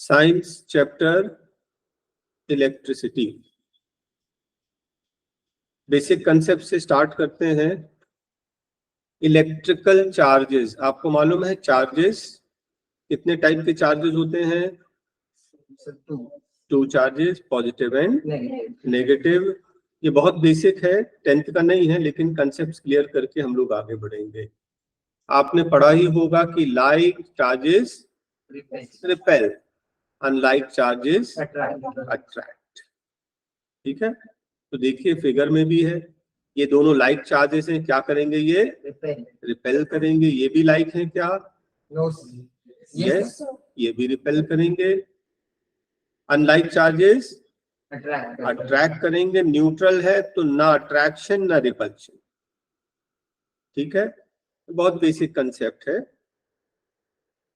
Science chapter electricity. Basic concept से start करते हैं। इलेक्ट्रिकल चार्जेस, आपको मालूम है चार्जेस कितने टाइप के चार्जेस होते हैं? Two charges, positive and negative. ये बहुत बेसिक है, 10th का नहीं है, लेकिन कंसेप्ट क्लियर करके हम लोग आगे बढ़ेंगे। आपने पढ़ा ही होगा कि like charges repel, unlike charges attract. ठीक है, तो देखिए फिगर में भी है, ये दोनों लाइक चार्जेस हैं, क्या करेंगे? ये रिपेल करेंगे। ये भी लाइक है क्या? यस, ये भी रिपेल करेंगे। अनलाइक चार्जेस अट्रैक्ट करेंगे। न्यूट्रल है तो ना अट्रैक्शन ना रिपल्शन। ठीक है, बहुत बेसिक कंसेप्ट है।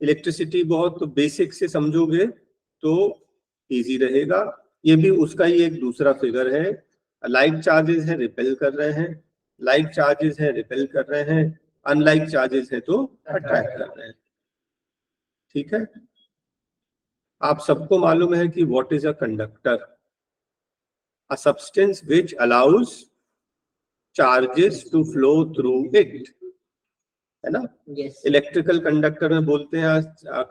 इलेक्ट्रिसिटी बहुत बेसिक से समझोगे तो इजी रहेगा। ये भी उसका ही एक दूसरा फिगर है। लाइक चार्जेस है रिपेल कर रहे हैं, लाइक चार्जेस है रिपेल कर रहे हैं, अनलाइक चार्जेस है तो अट्रैक्ट कर रहे हैं। ठीक है, आप सबको मालूम है कि what is a conductor? A substance which allows charges to flow through it, है ना? इलेक्ट्रिकल कंडक्टर में बोलते हैं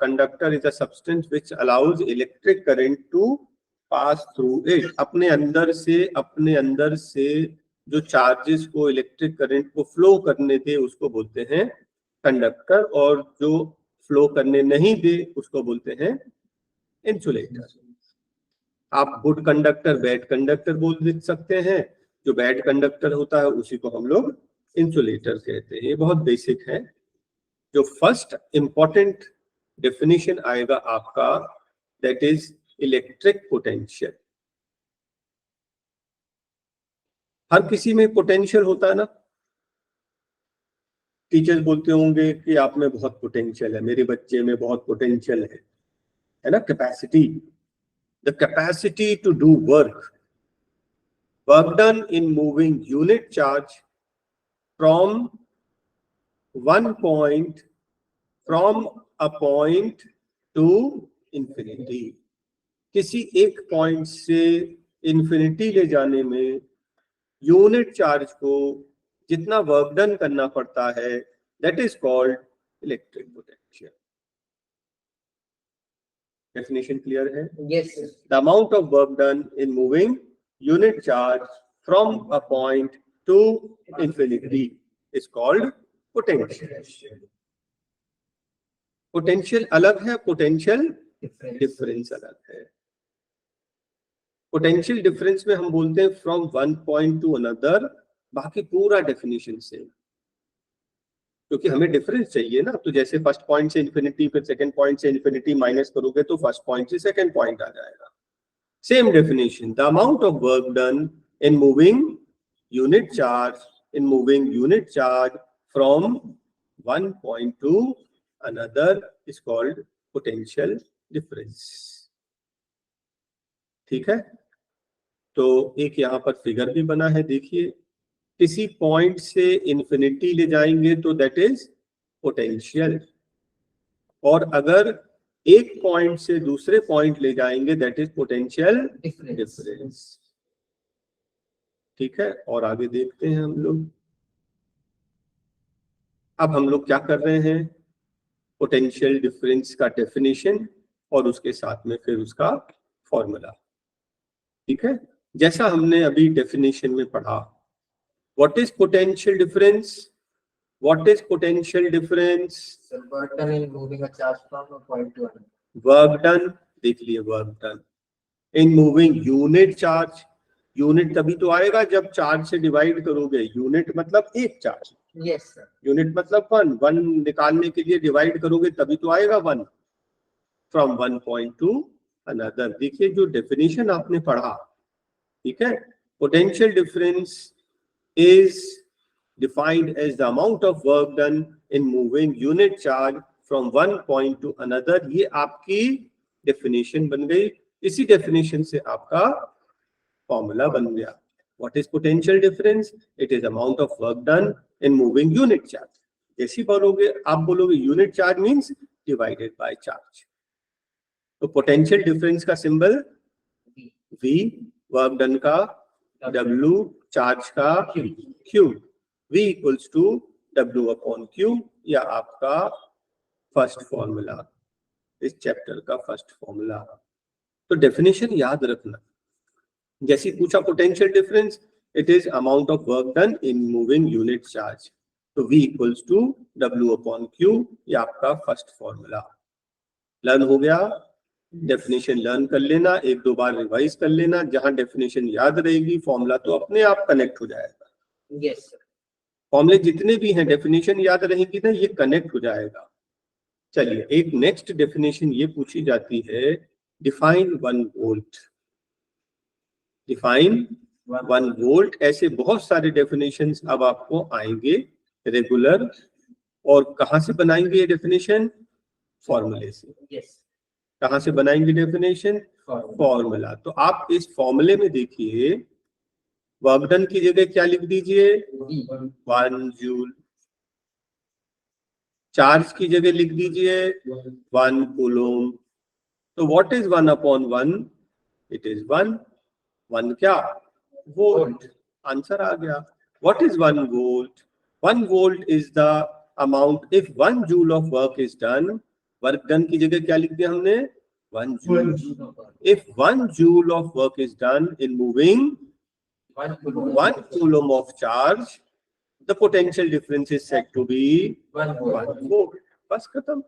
conductor is a substance which allows electric current to pass through it. अपने अंदर से जो चार्जेस को, इलेक्ट्रिक करंट को फ्लो करने दे उसको बोलते हैं कंडक्टर, और जो फ्लो करने नहीं दे उसको बोलते हैं इंसुलेटर। आप गुड कंडक्टर बैड कंडक्टर बोल सकते हैं, जो बैड कंडक्टर होता है उसी को हम लोग इंसुलेटर कहते हैं। ये बहुत बेसिक है। जो फर्स्ट इंपॉर्टेंट डेफिनेशन आएगा आपका, दैट इज इलेक्ट्रिक पोटेंशियल। हर किसी में पोटेंशियल होता है ना। टीचर्स बोलते होंगे कि आप में बहुत पोटेंशियल है, मेरे बच्चे में बहुत पोटेंशियल है ना? Capacity, the capacity to do work done in moving unit charge from a point to infinity. किसी एक पॉइंट से इंफिनिटी ले जाने में यूनिट चार्ज को जितना वर्क डन करना पड़ता है, that is called electric potential. Definition clear है? Yes, sir. The amount of work done in moving unit charge from a point to infinity is called potential. Potential अलग है, potential difference अलग है। Potential difference में हम बोलते हैं from one point two another, बाकी पूरा डेफिनेशन से, क्योंकि हमें डिफरेंस चाहिए ना। तो जैसे फर्स्ट पॉइंट से इंफिनिटी, फिर सेकंड पॉइंट से इंफिनिटी माइनस करोगे तो फर्स्ट पॉइंट से सेकंड पॉइंट आ जाएगा। Same definition, the amount of work done in moving unit charge from one point two another is called potential difference. ठीक है, तो एक यहाँ पर फिगर भी बना है, देखिए। किसी पॉइंट से इंफिनिटी ले जाएंगे तो दैट इज पोटेंशियल, और अगर एक पॉइंट से दूसरे पॉइंट ले जाएंगे दैट इज पोटेंशियल डिफरेंस। ठीक है, और आगे देखते हैं हम लोग। अब हम लोग क्या कर रहे हैं? पोटेंशियल डिफरेंस का डेफिनेशन और उसके साथ में फिर उसका फॉर्मूला। ठीक है, जैसा हमने अभी डेफिनेशन में पढ़ा, what is potential difference? What is potential difference? So work done in moving a charge from a point to another. Work done, देख लिए work done in moving unit charge। Unit तभी तो आएगा जब चार्ज से divide करोगे। Unit मतलब एक चार्ज। Yes, sir. यूनिट मतलब वन निकालने के लिए डिवाइड करोगे तभी तो आएगा one. From one point two another. देखिए जो डेफिनेशन आपने पढ़ा, ठीक है, potential difference is defined as the amount of work done in moving unit charge from one point to another। ये आपकी डेफिनेशन बन गई। इसी डेफिनेशन से आपका फॉर्मूला बन गया। What is potential difference? It is amount of work done in moving unit charge। जैसी बोलोगे आप बोलोगे unit charge means divided by charge. तो पोटेंशियल डिफरेंस का symbol V, V, work done का W, चार्ज का Q, V equals to W upon Q, या आपका फर्स्ट फॉर्मूला, इस चैप्टर का फर्स्ट फॉर्मूला। तो डेफिनेशन याद रखना, जैसे पूछा potential difference, it is amount of work done in moving unit charge, तो V equals to W upon Q, ये आपका फर्स्ट फॉर्मूला। लर्न हो गया, डेफिनेशन लर्न कर लेना, एक दो बार रिवाइज कर लेना, जहां डेफिनेशन याद रहेगी फॉर्मूला तो अपने आप कनेक्ट हो जाएगा। yes sir, फॉर्मूले जितने भी हैं डेफिनेशन याद रहेगी ना, ये कनेक्ट हो जाएगा। चलिए, एक नेक्स्ट डेफिनेशन ये पूछी जाती है, डिफाइन 1 वोल्ट। डिफाइन 1 वोल्ट, ऐसे बहुत सारे डेफिनेशंस अब आपको आएंगे रेगुलर, और कहां से बनाएंगे ये डेफिनेशन? फॉर्मूले से। yes, कहां से बनाएंगे डेफिनेशन? फॉर्मूला। तो आप इस फॉर्मूले में देखिए, वर्क डन की जगह क्या लिख दीजिए? 1 जूल। चार्ज की जगह लिख दीजिए 1 कूलोम। तो what is 1 upon 1? It is 1। 1 क्या? वोल्ट। आंसर आ गया। What is 1 volt? 1 volt is the amount if 1 joule of work is done. Work done की जगह क्या लिख दिया हमने? 1 joule. If 1 joule of work is done in moving 1 coulomb of charge, the potential difference is said to be 1 volt. बस खत्म।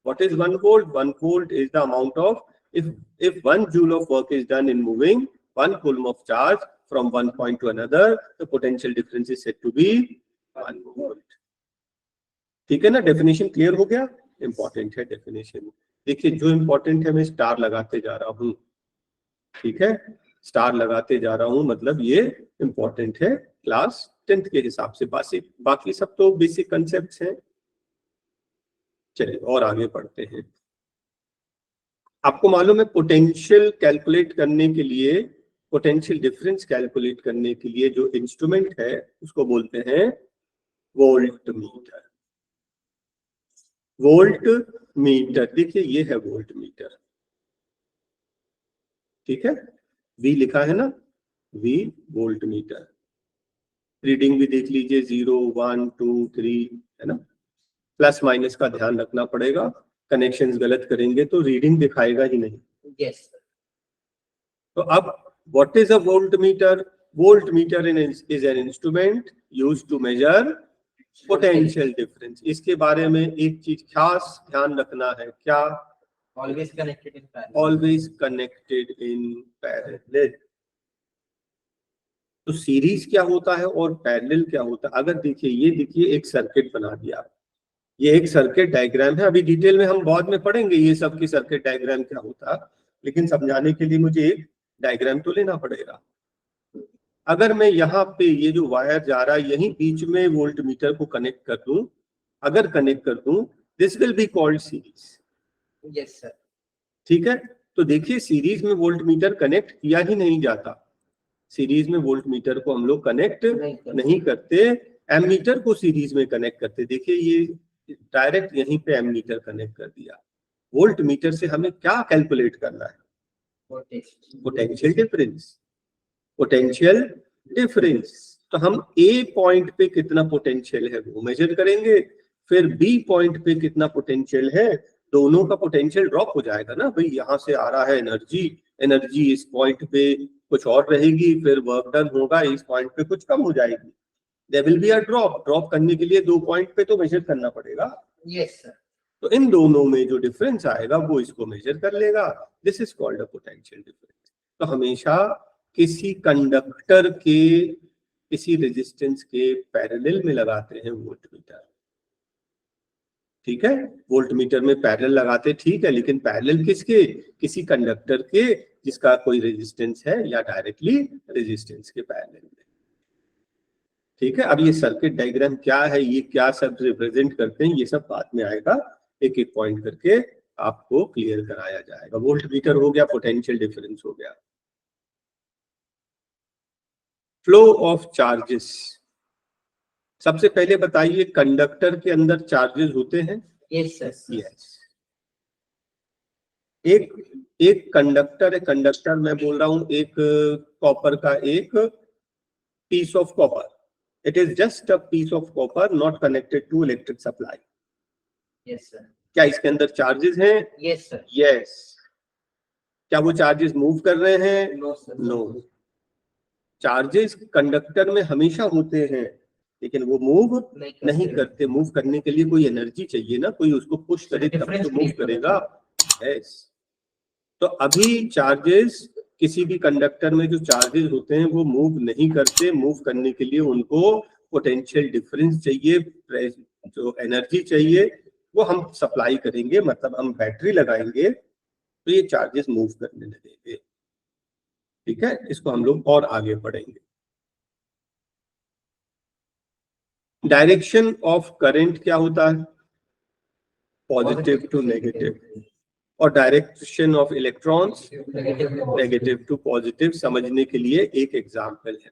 What is 1 volt? 1 volt is the amount of, if 1 joule of work is done in moving 1 coulomb of charge from one point to another, the potential difference is said to be 1 volt. ठीक है ना? Definition clear हो गया? Important है definition. देखिए, जो important है मैं स्टार लगाते जा रहा हूं, ठीक है? स्टार लगाते जा रहा हूं, मतलब ये इंपॉर्टेंट है क्लास 10th के हिसाब से। बाकी सब तो बेसिक कंसेप्ट्स हैं। चलिए और आगे पढ़ते हैं। आपको मालूम है, पोटेंशियल कैलकुलेट करने के लिए, पोटेंशियल डिफरेंस कैलकुलेट करने के लिए जो इंस्ट्रूमेंट है उसको बोलते हैं वोल्ट मीटर। वोल्ट मीटर, देखिए ये है वोल्ट मीटर, ठीक है? V लिखा है ना, V वोल्ट मीटर। रीडिंग भी देख लीजिए, 0 1 2 3, है ना? प्लस माइनस का ध्यान रखना पड़ेगा, कनेक्शंस गलत करेंगे तो रीडिंग दिखाएगा ही नहीं। yes sir, तो अब what is a volt meter? Volt meter is an instrument used to measure potential difference. इसके बारे में एक चीज खास ध्यान रखना है, क्या? always connected in parallel, always connected in parallel. तो सीरीज क्या होता है और पैरेलल क्या होता है? अगर देखिए, ये देखिए एक सर्किट बना दिया, ये एक सर्किट डायग्राम है। अभी डिटेल में हम बाद में पढ़ेंगे ये सब की सर्किट डायग्राम क्या होता है, लेकिन समझाने के लिए मुझे एक डायग्राम तो लेना पड़ेगा। अगर मैं यहाँ पे ये जो वायर जा रहा है यहीं बीच में वोल्ट मीटर को कनेक्ट कर दूं, अगर कनेक्ट कर दूं, this will be called series. yes sir, ठीक है? तो देखिए, सीरीज में वोल्ट मीटर कनेक्ट किया ही नहीं जाता। सीरीज में वोल्ट मीटर को हम लोग कनेक्ट नहीं करते, एमीटर को सीरीज में कनेक्ट करते। देखिए, ये डायरेक्ट यहीं पे एमीटर कनेक्ट कर दिया। वोल्ट मीटर से हमें क्या कैलकुलेट करना है? Potential difference. पोटेंशियल डिफरेंस, तो हम ए पॉइंट पे कितना पोटेंशियल है वो मेजर करेंगे, फिर बी पॉइंट पे कितना पोटेंशियल है, दोनों का पोटेंशियल ड्रॉप हो जाएगा ना भाई। यहाँ से आ रहा है एनर्जी इस पॉइंट पे कुछ और रहेगी, फिर वर्क डन होगा इस पॉइंट पे कुछ कम हो जाएगी। There will be a drop करने के लिए 2 पॉइंट पे तो मेजर करना पड़ेगा। yes sir, तो इन दोनों में जो डिफरेंस आएगा वो इसको मेजर कर लेगा। This is called a potential difference. तो हमेशा किसी कंडक्टर के किसी रेजिस्टेंस के पैरेलल में लगाते हैं वोल्ट मीटर, ठीक है? वोल्ट मीटर में पैरेलल लगाते, ठीक है, लेकिन पैरेलल किसके? किसी कंडक्टर के जिसका कोई रेजिस्टेंस है, या डायरेक्टली रेजिस्टेंस के पैरेलल में, ठीक है? अब ये सर्किट डायग्राम क्या है, ये क्या सब रिप्रेजेंट करते हैं, ये सब बाद में आएगा, एक एक पॉइंट करके आपको क्लियर कराया जाएगा। वोल्ट मीटर हो गया, पोटेंशियल डिफरेंस हो गया। फ्लो ऑफ चार्जेस, सबसे पहले बताइए, कंडक्टर के अंदर चार्जेस होते हैं? yes sir, yes. एक कंडक्टर है, कंडक्टर मैं बोल रहा हूं एक कॉपर का एक piece of copper, it is just a piece of copper not connected to electric supply. Yes, sir. क्या इसके अंदर चार्जेस हैं? Yes, sir. यस। क्या वो चार्जेस मूव कर रहे हैं? No, sir. No. Charges conductor में हमेशा होते हैं, लेकिन वो मूव नहीं करते। मूव करने के लिए कोई एनर्जी चाहिए ना, कोई उसको पुश करे तब तो मूव करेगा। यस। तो अभी चार्जेस, किसी भी कंडक्टर में जो चार्जेस होते हैं वो मूव नहीं करते। मूव करने के लिए उनको पोटेंशियल डिफरेंस चाहिए, जो एनर्जी चाहिए वो हम सप्लाई करेंगे, मतलब हम बैटरी लगाएंगे तो ये चार्जेस मूव करने लगेंगे। ठीक है, इसको हम लोग और आगे पढ़ेंगे। डायरेक्शन ऑफ करंट क्या होता है? Positive to negative. और direction of electrons negative to positive. समझने के लिए एक एग्जांपल है।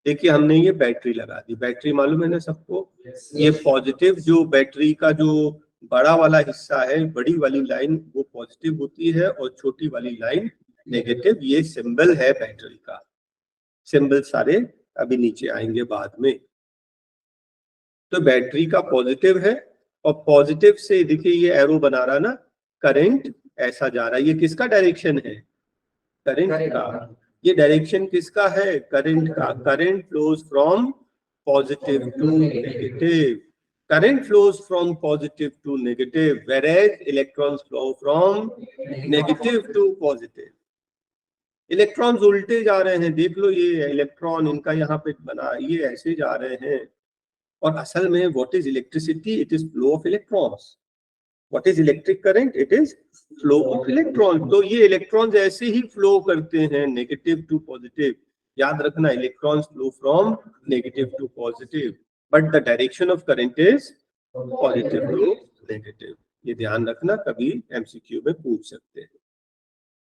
देखिए हमने ये बैटरी लगा दी, बैटरी मालूम है ना सबको, ये पॉजिटिव, जो बैटरी का जो बड़ा वाला हिस्सा है, बड़ी वाली लाइन वो पॉजिटिव होती है और छोटी वाली लाइन नेगेटिव। ये सिंबल है बैटरी का। सिंबल सारे अभी नीचे आएंगे बाद में। तो बैटरी का पॉजिटिव है और पॉजिटिव से देखिए ये एरो बना रहा ना, करंट ऐसा जा रहा है। ये किसका डायरेक्शन है? करंट का। ये डायरेक्शन किसका है? करंट का। Current flows from positive to negative. Current flows from positive to negative, whereas electrons flow from negative to positive। Electrons उल्टे जा रहे हैं, देख लो ये इलेक्ट्रॉन इनका यहाँ पे बना, ये ऐसे जा रहे हैं। और असल में what is electricity? It is flow of electrons. What is electric current? It is flow of electron. तो ये इलेक्ट्रॉन्स ऐसे ही फ्लो करते हैं नेगेटिव टू पॉजिटिव। याद रखना, electrons flow from negative to positive, but the direction of current is positive to negative. ये ध्यान रखना, कभी एमसीक्यू में पूछ सकते हैं।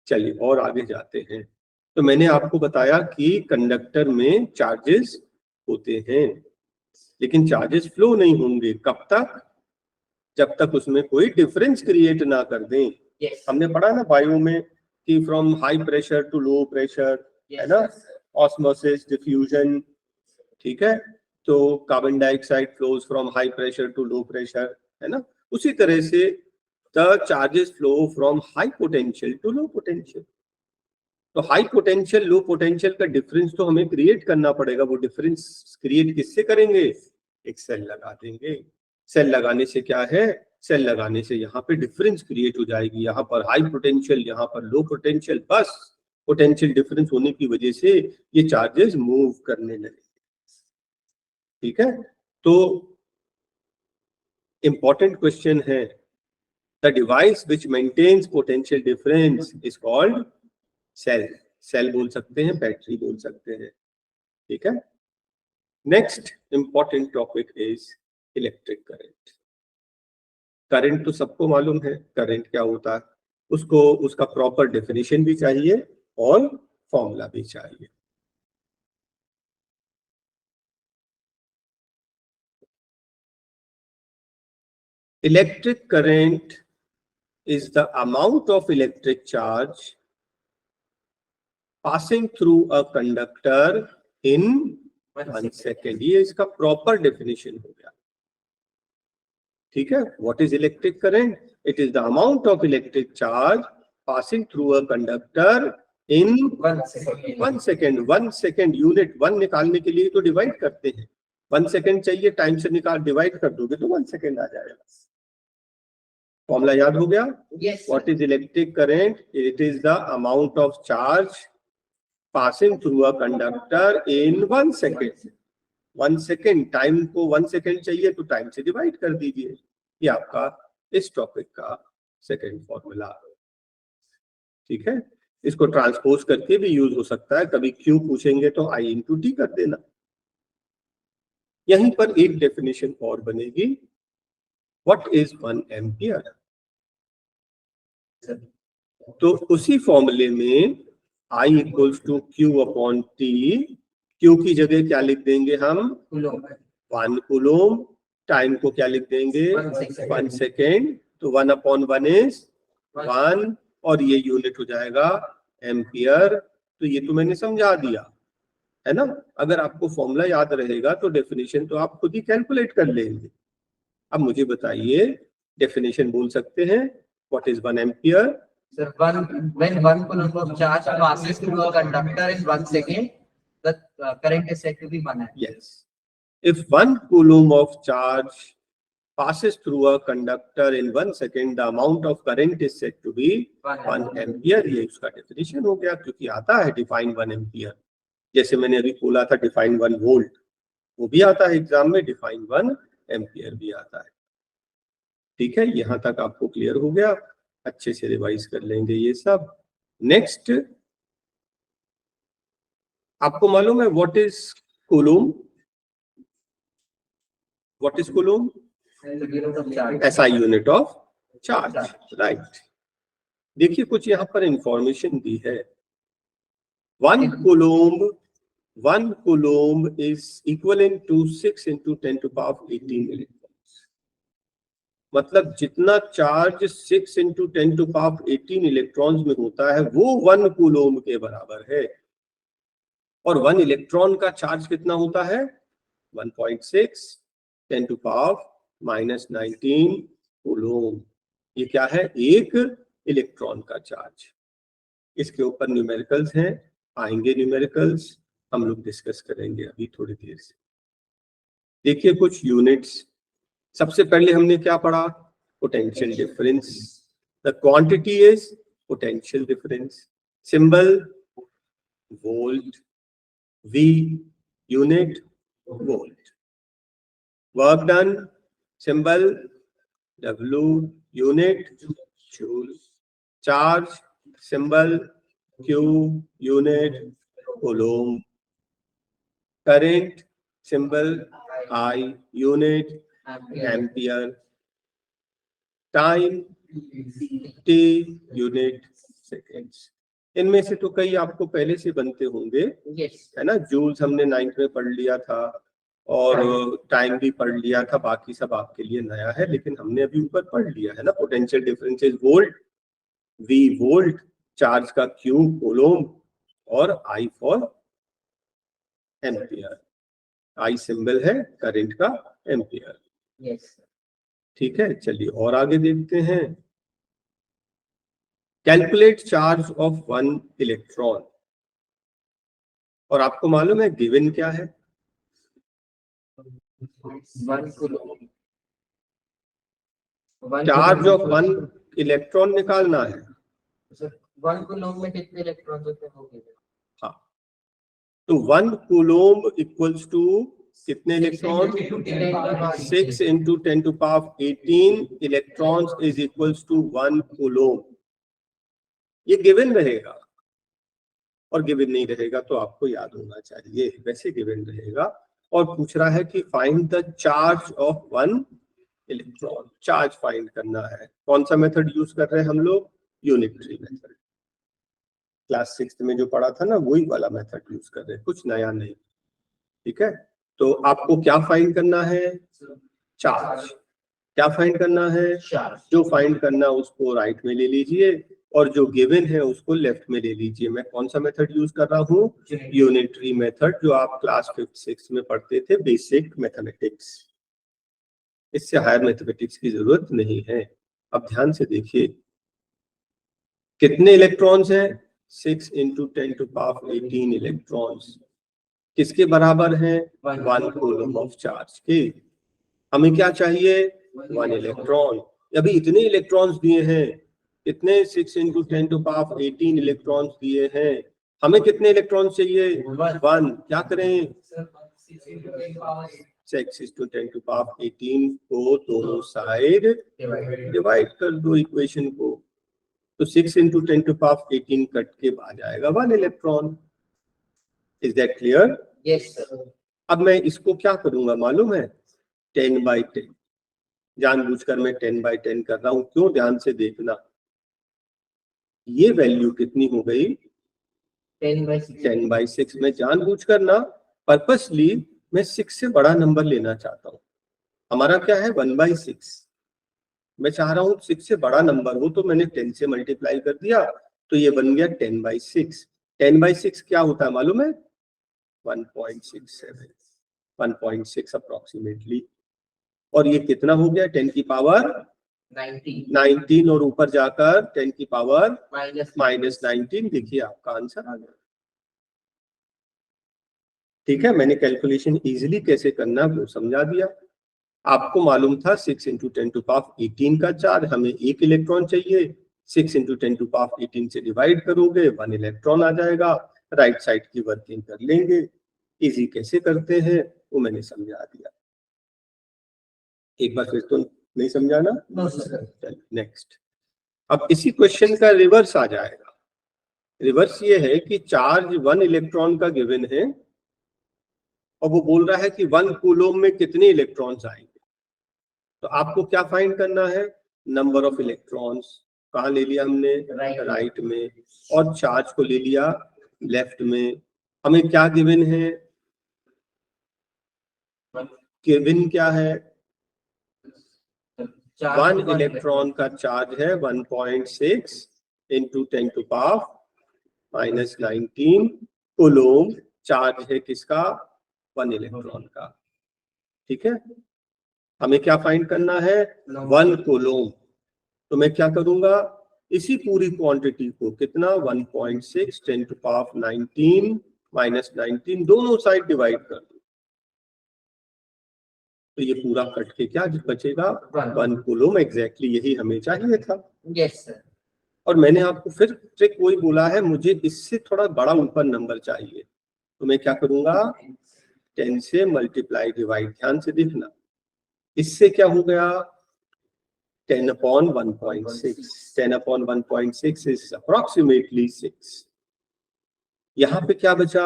चलिए और आगे जाते हैं। तो मैंने आपको बताया कि कंडक्टर में चार्जेस होते हैं, लेकिन चार्जेस फ्लो नहीं होंगे। कब तक? जब तक उसमें कोई डिफरेंस क्रिएट ना कर दें। Yes. हमने पढ़ा ना बायो में कि from high pressure to low pressure, है ना, ऑस्मोसिस, डिफ्यूजन। ठीक है, तो carbon dioxide flows from high pressure to low pressure, है ना। उसी तरह से the charges flow from high potential to low potential. तो हाई पोटेंशियल लो पोटेंशियल का डिफरेंस तो हमें क्रिएट करना पड़ेगा। वो डिफरेंस क्रिएट किससे करेंगे? एक सेल लगा देंगे। सेल लगाने से क्या है? सेल लगाने से यहाँ पे डिफरेंस क्रिएट हो जाएगी। यहाँ पर हाई पोटेंशियल, यहाँ पर लो पोटेंशियल। बस पोटेंशियल डिफरेंस होने की वजह से ये चार्जेस मूव करने लगे। ठीक है, तो इंपॉर्टेंट क्वेश्चन है, the device which maintains potential difference is called cell. Cell बोल सकते हैं, बैटरी बोल सकते हैं। ठीक है, next important topic is electric current. Current तो सबको मालूम है, करंट क्या होता है। उसको उसका प्रॉपर डेफिनेशन भी चाहिए और फॉर्मूला भी चाहिए। Electric current is the amount of electric charge passing through a conductor in 1 second। ये इसका प्रॉपर डेफिनेशन हो गया। ठीक है, what is electric current? It is the amount of electric charge passing through a conductor in 1 second। 1 second unit, 1 निकालने के लिए तो डिवाइड करते हैं। 1 सेकेंड चाहिए, टाइम से निकाल डिवाइड कर दोगे तो 1 सेकेंड आ जाएगा। फॉर्मूला याद हो गया? Yes. What is electric current? It is the amount of charge passing through a conductor in 1 second। 1 second, time को 1 सेकेंड चाहिए तो टाइम से डिवाइड कर दीजिए। ये आपका इस टॉपिक का सेकेंड फॉर्मूला। ठीक है, इसको ट्रांसपोज करके भी यूज हो सकता है। कभी क्यू पूछेंगे तो I into T कर देना। यहीं पर एक डेफिनेशन और बनेगी, व्हाट इज 1 एम्पियर। तो उसी फॉर्मूले में I equals to Q upon T। Q की जगह क्या लिख देंगे हम? 1 कूलोम। टाइम को क्या लिख देंगे? 1 सेकेंड। तो 1 अपॉन 1 इज 1 और ये यूनिट हो जाएगा एम्पियर। तो ये तो मैंने समझा दिया है ना। अगर आपको फॉर्मूला याद रहेगा तो डेफिनेशन तो आप खुद ही कैलकुलेट कर लेंगे। अब मुझे बताइए, डेफिनेशन बोल सकते हैं, what is 1 ampere? Sir, when 1 coulomb of charge passes through a conductor in 1 second, the current is said to be 1 ampere. Yes. If 1 coulomb of charge passes through a conductor in 1 second, the amount of current is said to be 1 ampere. ये उसका definition हो गया, क्योंकि आता है define 1 ampere. जैसे मैंने अभी बोला था डिफाइन 1 वोल्ट, वो भी आता है एग्जाम में, डिफाइन 1 एम्पियर भी आता है। ठीक है, यहां तक आपको क्लियर हो गया, अच्छे से रिवाइज कर लेंगे ये सब। नेक्स्ट, आपको मालूम है what is coulomb? What is coulomb? SI unit of charge, right. देखिए कुछ यहाँ पर इंफॉर्मेशन दी है। 1 coulomb is equivalent to 6 into 10 to power 18 electrons। मतलब जितना charge 6 into 10 to power 18 electrons में होता है वो 1 कूलोम के बराबर है। और 1 इलेक्ट्रॉन का चार्ज कितना होता है? 1.6 10 to power -19 कूलोम। ये क्या है? एक इलेक्ट्रॉन का चार्ज। इसके ऊपर न्यूमेरिकल्स हैं, आएंगे न्यूमेरिकल्स, हम लोग डिस्कस करेंगे अभी थोड़ी देर से। देखिए कुछ यूनिट्स, सबसे पहले हमने क्या पढ़ा? Potential difference. The quantity is potential difference. Symbol volt, V unit volt. Work done, symbol W unit joule. Charge, symbol Q unit coulomb. Current, symbol I unit ampere. Time T unit seconds. इनमें से तो कई आपको पहले से बनते होंगे, है ना। जूल्स हमने 9th में पढ़ लिया था और टाइम भी पढ़ लिया था, बाकी सब आपके लिए नया है, लेकिन हमने अभी ऊपर पढ़ लिया है ना। Potential difference is volt, V volt, charge का Q कूलोम और I for ampere. I symbol है करंट का, एम्पियर। ठीक है, चलिए और आगे देखते हैं। Calculate charge of 1 electron. और आपको मालूम है गिवन क्या है? 1 coulomb। चार्ज ऑफ 1 इलेक्ट्रॉन निकालना है। 1 coulomb में कितने इलेक्ट्रॉन होते होंगे? हाँ, तो 1 कूलोम इक्वल्स टू कितने electron? 6 into 10 to power 18 electrons is equals to 1 coulomb. ये गिवन रहेगा, और गिवन नहीं रहेगा तो आपको याद होना चाहिए, वैसे गिवन रहेगा। और पूछ रहा है कि find the charge of 1 electron. Charge find करना है। कौन सा मेथड यूज कर रहे हैं हम लोग? Unitary method. क्लास 6th में जो पढ़ा था ना, वही वाला मेथड यूज कर रहे हैं, कुछ नया नहीं। ठीक है, तो आपको क्या फाइंड करना है? चार्ज। क्या फाइंड करना है? जो फाइंड करना उसको राइट में ले लीजिए और जो गिवन है उसको लेफ्ट में ले लीजिए। मैं कौन सा मेथड यूज कर रहा हूँ? यूनिटरी मेथड, जो आप क्लास 5th 6th में पढ़ते थे, बेसिक मैथमेटिक्स। इससे हायर मैथमेटिक्स की जरूरत नहीं है। अब ध्यान से देखिए, कितने इलेक्ट्रॉन्स हैं? 6 into 10 to power 18 इलेक्ट्रॉन्स। किसके बराबर हैं? 1 कूलम ऑफ चार्ज के। हमें क्या चाहिए? 1 इलेक्ट्रॉन। अभी इतने इलेक्ट्रॉन्स दिए हैं, इतने 6 into 10 to power 18 इलेक्ट्रॉन्स दिए हैं। हमें कितने इलेक्ट्रॉन्स चाहिए? 1। क्या करें? 6 into 10 to power 18 को दोनों साइड डिवाइड कर दो इक्वेशन को। तो 6 into 10 to power 18 कट के आ जाएगा 1 electron. Is that clear? Yes sir. अब मैं इसको क्या करूंगा मालूम है? 10/10। जानबूझकर मैं 10/10 कर रहा हूं। क्यों? ध्यान से देखना। ये वैल्यू कितनी हो गई? 10/6। मैं जानबूझकर ना, पर्पसली मैं 6 से बड़ा नंबर लेना चाहता हूं। हमारा क्या है? 1/6। मैं चाह रहा हूँ 6 से बड़ा नंबर हो, तो मैंने 10 से मल्टीप्लाई कर दिया, तो ये बन गया 10/6। 10/6 क्या होता है मालूम है? 1.67, 1.6 अप्रोक्सीमेटली। और ये कितना हो गया? 10 की पावर 19 और ऊपर जाकर 10 की पावर -19। देखिए आपका आंसर आ गया। ठीक है, मैंने कैलकुलेशन इजीली कैसे करना वो समझा दिया। आपको मालूम था 6 × 10⁻18 का चार्ज, हमें 1 इलेक्ट्रॉन चाहिए। 6 × 10⁻18 से डिवाइड करोगे 1 इलेक्ट्रॉन आ जाएगा। राइट साइड की वर्किंग कर लेंगे। इजी कैसे करते हैं वो मैंने समझा दिया। एक बार फिर तो नहीं समझाना? No sir. नेक्स्ट, अब इसी क्वेश्चन का रिवर्स आ जाएगा। रिवर्स ये है कि चार्ज 1 इलेक्ट्रॉन का गिवन है और वो बोल रहा है कि 1 कूलोम में कितने इलेक्ट्रॉन्स आएंगे। तो आपको क्या फाइंड करना है? Number of electrons. कहाँ ले लिया हमने? राइट में। और चार्ज को ले लिया लेफ्ट में। हमें क्या गिवन है? गिवन क्या है? 1 इलेक्ट्रॉन का चार्ज है 1.6 × 10⁻⁻19 कूलोम चार्ज है किसका? 1 इलेक्ट्रॉन का। ठीक है, हमें क्या फाइंड करना है? 1 कूलोम। तो मैं क्या करूंगा? इसी पूरी क्वांटिटी को कितना 1.6 10⁻19 -19 दोनों साइड डिवाइड कर दो, तो ये पूरा कट के क्या बचेगा? 1 कूलोम। एग्जैक्टली यही हमें चाहिए था। Yes sir. और मैंने आपको फिर ट्रिक वही बोला है, मुझे इससे थोड़ा बड़ा ऊपर नंबर चाहिए, तो मैं क्या करूंगा? 10 से मल्टीप्लाई डिवाइड। ध्यान से देखना, इससे क्या हो गया? 10/1.6। 10/1.6 इज अप्रोक्सीमेटली 6। यहाँ पे क्या बचा?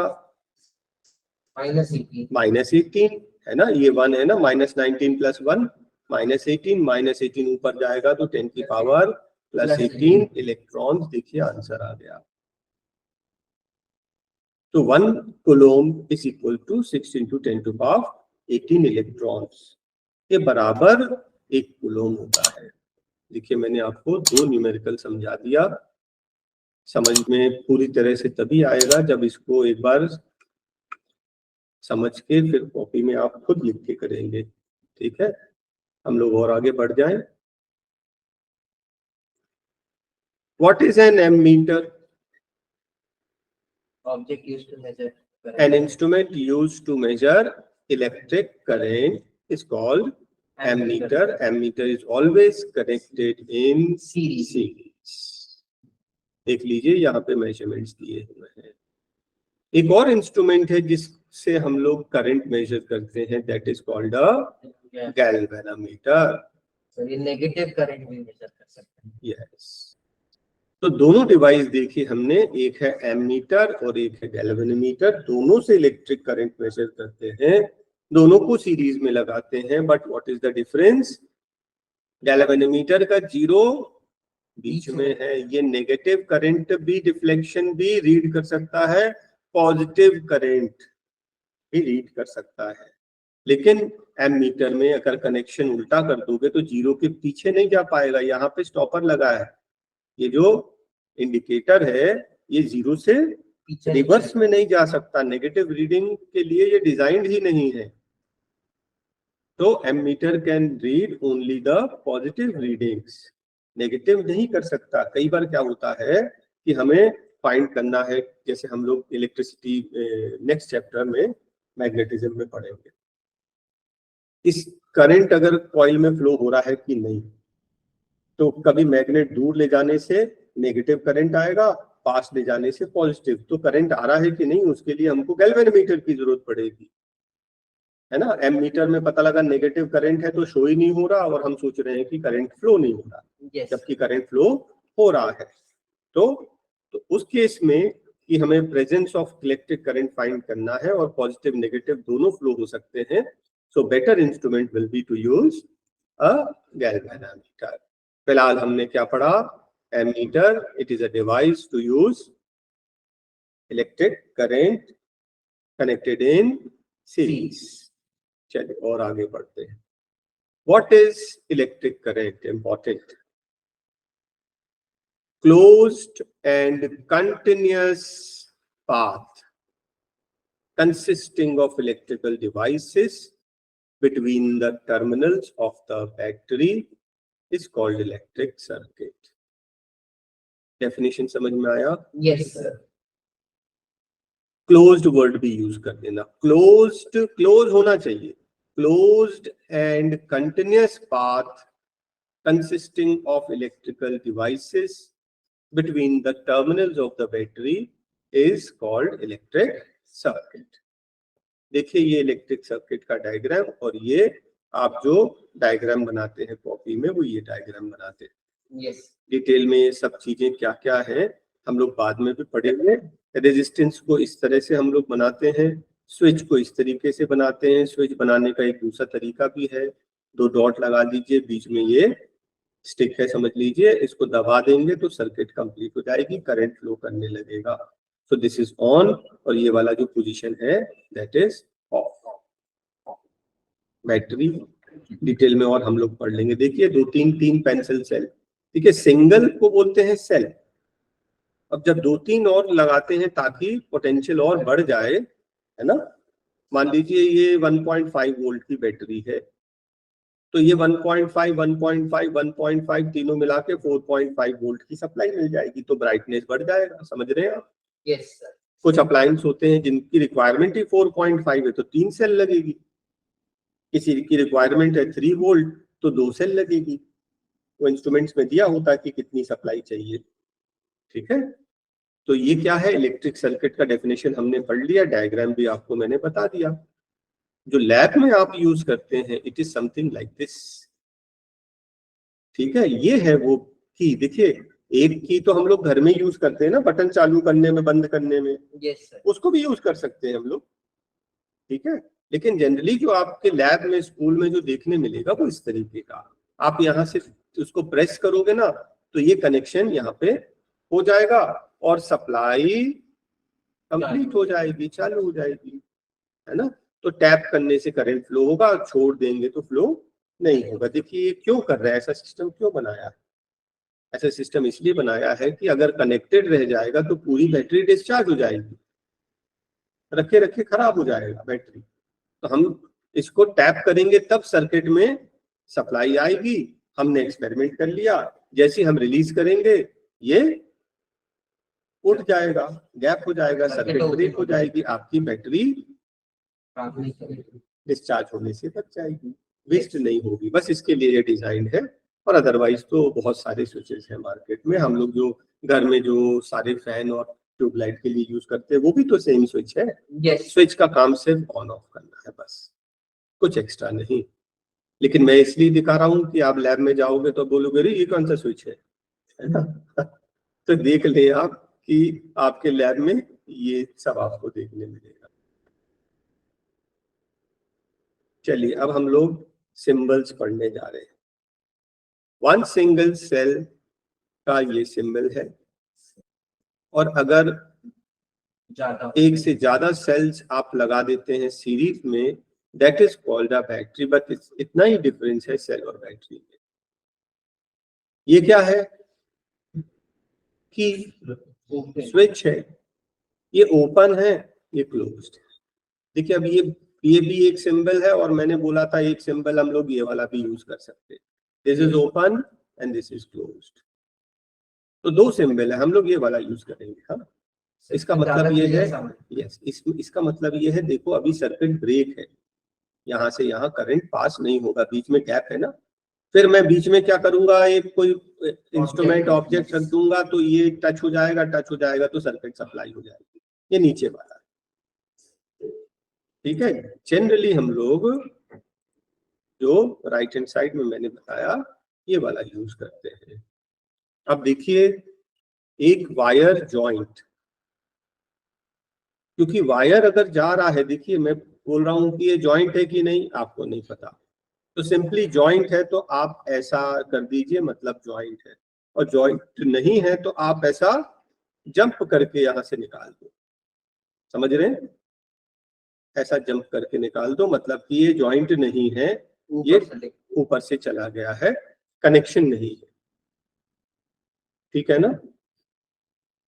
-18 है ना, ये 1 है ना, -19 + 1 -18, -18 ऊपर जाएगा तो 10 की पावर +18 इलेक्ट्रॉन्स। देखिए आंसर आ गया। तो 1 coulomb is equal to 6 × 10⁻18 electrons. ये बराबर 1 कूलोम होता है। देखिए मैंने आपको 2 न्यूमेरिकल समझा दिया। समझ में पूरी तरह से तभी आएगा जब इसको एक बार समझ के फिर कॉपी में आप खुद लिख के करेंगे। ठीक है, हम लोग और आगे बढ़ जाएं। What is an ammeter? Object used to measure current. An instrument used to measure electric current is called ammeter. Ammeter is always connected in series. देख लीजिए यहाँ पे मेजरमेंट्स दिए हुए हैं। एक और इंस्ट्रूमेंट है जिससे हम लोग करंट मेजर करते हैं, that is called a galvanometer. So ये नेगेटिव करंट भी मेजर कर सकते हैं। यस, तो दोनों डिवाइस देखिए हमने, एक है एमीटर और एक है गैल्वेनोमीटर। दोनों से इलेक्ट्रिक करंट मेजर करते हैं, दोनों को सीरीज में लगाते हैं। But what is the difference? Galvanometer का 0 बीच में है, ये नेगेटिव करंट भी, डिफ्लेक्शन भी रीड कर सकता है, पॉजिटिव करंट भी रीड कर सकता है। लेकिन एमीटर में अगर कनेक्शन उल्टा कर दोगे तो 0 के पीछे नहीं जा पाएगा। यहाँ पे स्टॉपर लगा है, ये जो इंडिकेटर है ये 0 से रिवर्स में नहीं जा सकता। नेगेटिव रीडिंग के लिए ये डिजाइंड ही नहीं है। तो ammeter can read only the positive readings, negative नहीं कर सकता। कई बार क्या होता है कि हमें फाइंड करना है, जैसे हम लोग इलेक्ट्रिसिटी नेक्स्ट चैप्टर में मैग्नेटिज्म में पढ़ेंगे, इस करंट अगर कॉइल में फ्लो हो रहा है कि नहीं। तो कभी मैग्नेट दूर ले जाने से नेगेटिव करंट आएगा, पास ले जाने से पॉजिटिव। तो करंट आ रहा है कि नहीं, उसके लिए हमको गैल्वेनोमीटर की जरूरत पड़ेगी, है ना। एमीटर में पता लगा नेगेटिव करंट है तो शो ही नहीं हो रहा और हम सोच रहे हैं कि करंट फ्लो नहीं हो रहा, जबकि करंट फ्लो हो रहा है। तो उस केस में कि हमें presence of electric current find करना है और पॉजिटिव नेगेटिव दोनों फ्लो हो सकते हैं, so better instrument will be to use a galvanometer. फिलहाल हमने क्या पढ़ा? Ammeter, it is a device to use electric current connected in series. चलिए और आगे बढ़ते हैं। What is electric current? Important. Closed and continuous path consisting of electrical devices between the terminals of the battery is called electric circuit. Definition समझ में आया? Yes, sir. Closed word भी use कर देना. क्लोज होना चाहिए. Closed end continuous path consisting of electrical devices between the terminals of the battery is called electric circuit. देखिए ये इलेक्ट्रिक सर्किट का डायग्राम, और ये आप जो डायग्राम बनाते हैं कॉपी में वो ये डायग्राम बनाते हैं. Yes. डिटेल में ये सब चीजें क्या क्या है हम लोग बाद में भी पढ़ेंगे. रेजिस्टेंस को इस तरह से हम लोग बनाते हैं, स्विच को इस तरीके से बनाते हैं. स्विच बनाने का एक दूसरा तरीका भी है. 2 डॉट लगा दीजिए, बीच में ये स्टिक है समझ लीजिए, इसको दबा देंगे तो सर्किट कंप्लीट हो जाएगी, करंट फ्लो करने लगेगा. सो दिस इज ऑन, और ये वाला जो पोजीशन है that is of. Battery detail में और हम लोग पढ़ लेंगे. देखिए 2-3 पेंसिल सेल, ठीक है. सिंगल को बोलते हैं सेल. अब जब 2-3 और लगाते हैं ताकि पोटेंशियल और बढ़ जाए, है ना. मान लीजिए ये 1.5 वोल्ट की बैटरी है, तो ये 1.5, 1.5, 1.5 तीनों मिला के 4.5 वोल्ट की सप्लाई मिल जाएगी, तो ब्राइटनेस बढ़ जाएगा. समझ रहे हैं आप? Yes, sir. कुछ अप्लायंस होते हैं जिनकी रिक्वायरमेंट ही 4.5 है तो 3 सेल लगेगी. किसी की रिक्वायरमेंट है 3 वोल्ट तो 2 सेल लगेगी. वो इंस्ट्रूमेंट्स में दिया होता है कि कितनी सप्लाई चाहिए. ठीक है. तो ये क्या है, इलेक्ट्रिक सर्किट का डेफिनेशन हमने पढ़ लिया, डायग्राम भी आपको मैंने बता दिया. जो लैब में आप यूज करते हैं it is something like this. ठीक है. ये है वो की. देखिए एक की तो हम लोग घर में यूज करते हैं ना, बटन चालू करने में बंद करने में. Yes, sir. उसको भी यूज कर सकते हैं हम लोग. ठीक है. लेकिन जनरली जो आपके लैब में स्कूल में जो देखने मिलेगा वो इस तरीके का. आप यहाँ से उसको प्रेस करोगे ना तो ये कनेक्शन यहाँ पे हो जाएगा और सप्लाई कंप्लीट हो जाएगी, चालू हो जाएगी, है ना. तो टैप करने से करंट फ्लो होगा, छोड़ देंगे तो फ्लो नहीं होगा. देखिए ये क्यों कर रहा है, ऐसा सिस्टम क्यों बनाया है. ऐसा सिस्टम इसलिए बनाया है कि अगर कनेक्टेड रह जाएगा तो पूरी बैटरी डिस्चार्ज हो जाएगी, रखे रखे खराब हो जाएगा बैटरी. तो हम इसको टैप करेंगे तब सर्किट में सप्लाई आएगी. हमने एक्सपेरिमेंट कर लिया, जैसे हम रिलीज करेंगे ये उठ जाएगा, गैप हो जाएगा, सर्किट ब्रेक हो जाएगी, आपकी बैटरी डिस्चार्ज होने से बच जाएगी, वेस्ट नहीं होगी. बस इसके लिए ये डिजाइन है. और अदरवाइज तो बहुत सारे स्विचेस हैं मार्केट में. हम लोग जो घर में जो सारे फैन और ट्यूबलाइट के लिए यूज करते हैं वो भी तो सेम स्विच है. Yes. स्विच का काम सिर्फ ऑन ऑफ करना है, बस कुछ एक्स्ट्रा नहीं. लेकिन मैं इसलिए दिखा रहा हूँ कि आप लैब में जाओगे तो बोलोगे अरे ये कौन सा स्विच है ना. तो देख ले आप कि आपके लैब में ये सब आपको देखने मिलेगा. चलिए अब हम लोग सिंबल्स पढ़ने जा रहे हैं. 1 सिंगल सेल का ये सिंबल है, और अगर एक से ज्यादा सेल्स आप लगा देते हैं सीरीज में that is called a battery. But इतना ही डिफरेंस है सेल और बैटरी में. ये क्या है कि स्विच है, ये ओपन है, ये क्लोज्ड है. देखिए अब ये भी एक सिंबल है, और मैंने बोला था एक सिंबल हम लोग ये वाला भी यूज कर सकते हैं. This is open and this is closed. तो 2 सिंबल है, हम लोग ये वाला यूज करेंगे. हाँ, इसका मतलब ये है, यस, इसका मतलब ये है, देखो अभी सर्किट ब्रेक है, यहाँ से यहाँ करंट पास नहीं होगा, बीच में गैप है ना. फिर मैं बीच में क्या करूंगा, एक कोई इंस्ट्रूमेंट ऑब्जेक्ट रख दूंगा तो ये टच हो जाएगा तो सर्किट सप्लाई हो जाएगी. ये नीचे वाला, ठीक है. जनरली हम लोग जो राइट हैंड साइड में मैंने बताया ये वाला यूज करते हैं. अब देखिए एक वायर जॉइंट, क्योंकि वायर अगर जा रहा है, देखिए मैं बोल रहा हूं कि ये जॉइंट है कि नहीं आपको नहीं पता, तो सिंपली जॉइंट है तो आप ऐसा कर दीजिए, मतलब जॉइंट है. और जॉइंट नहीं है तो आप ऐसा जंप करके यहां से निकाल दो. समझ रहे हैं, ऐसा जंप करके निकाल दो, मतलब कि ये जॉइंट नहीं है, ये ऊपर से चला गया है, कनेक्शन नहीं है। ठीक है ना,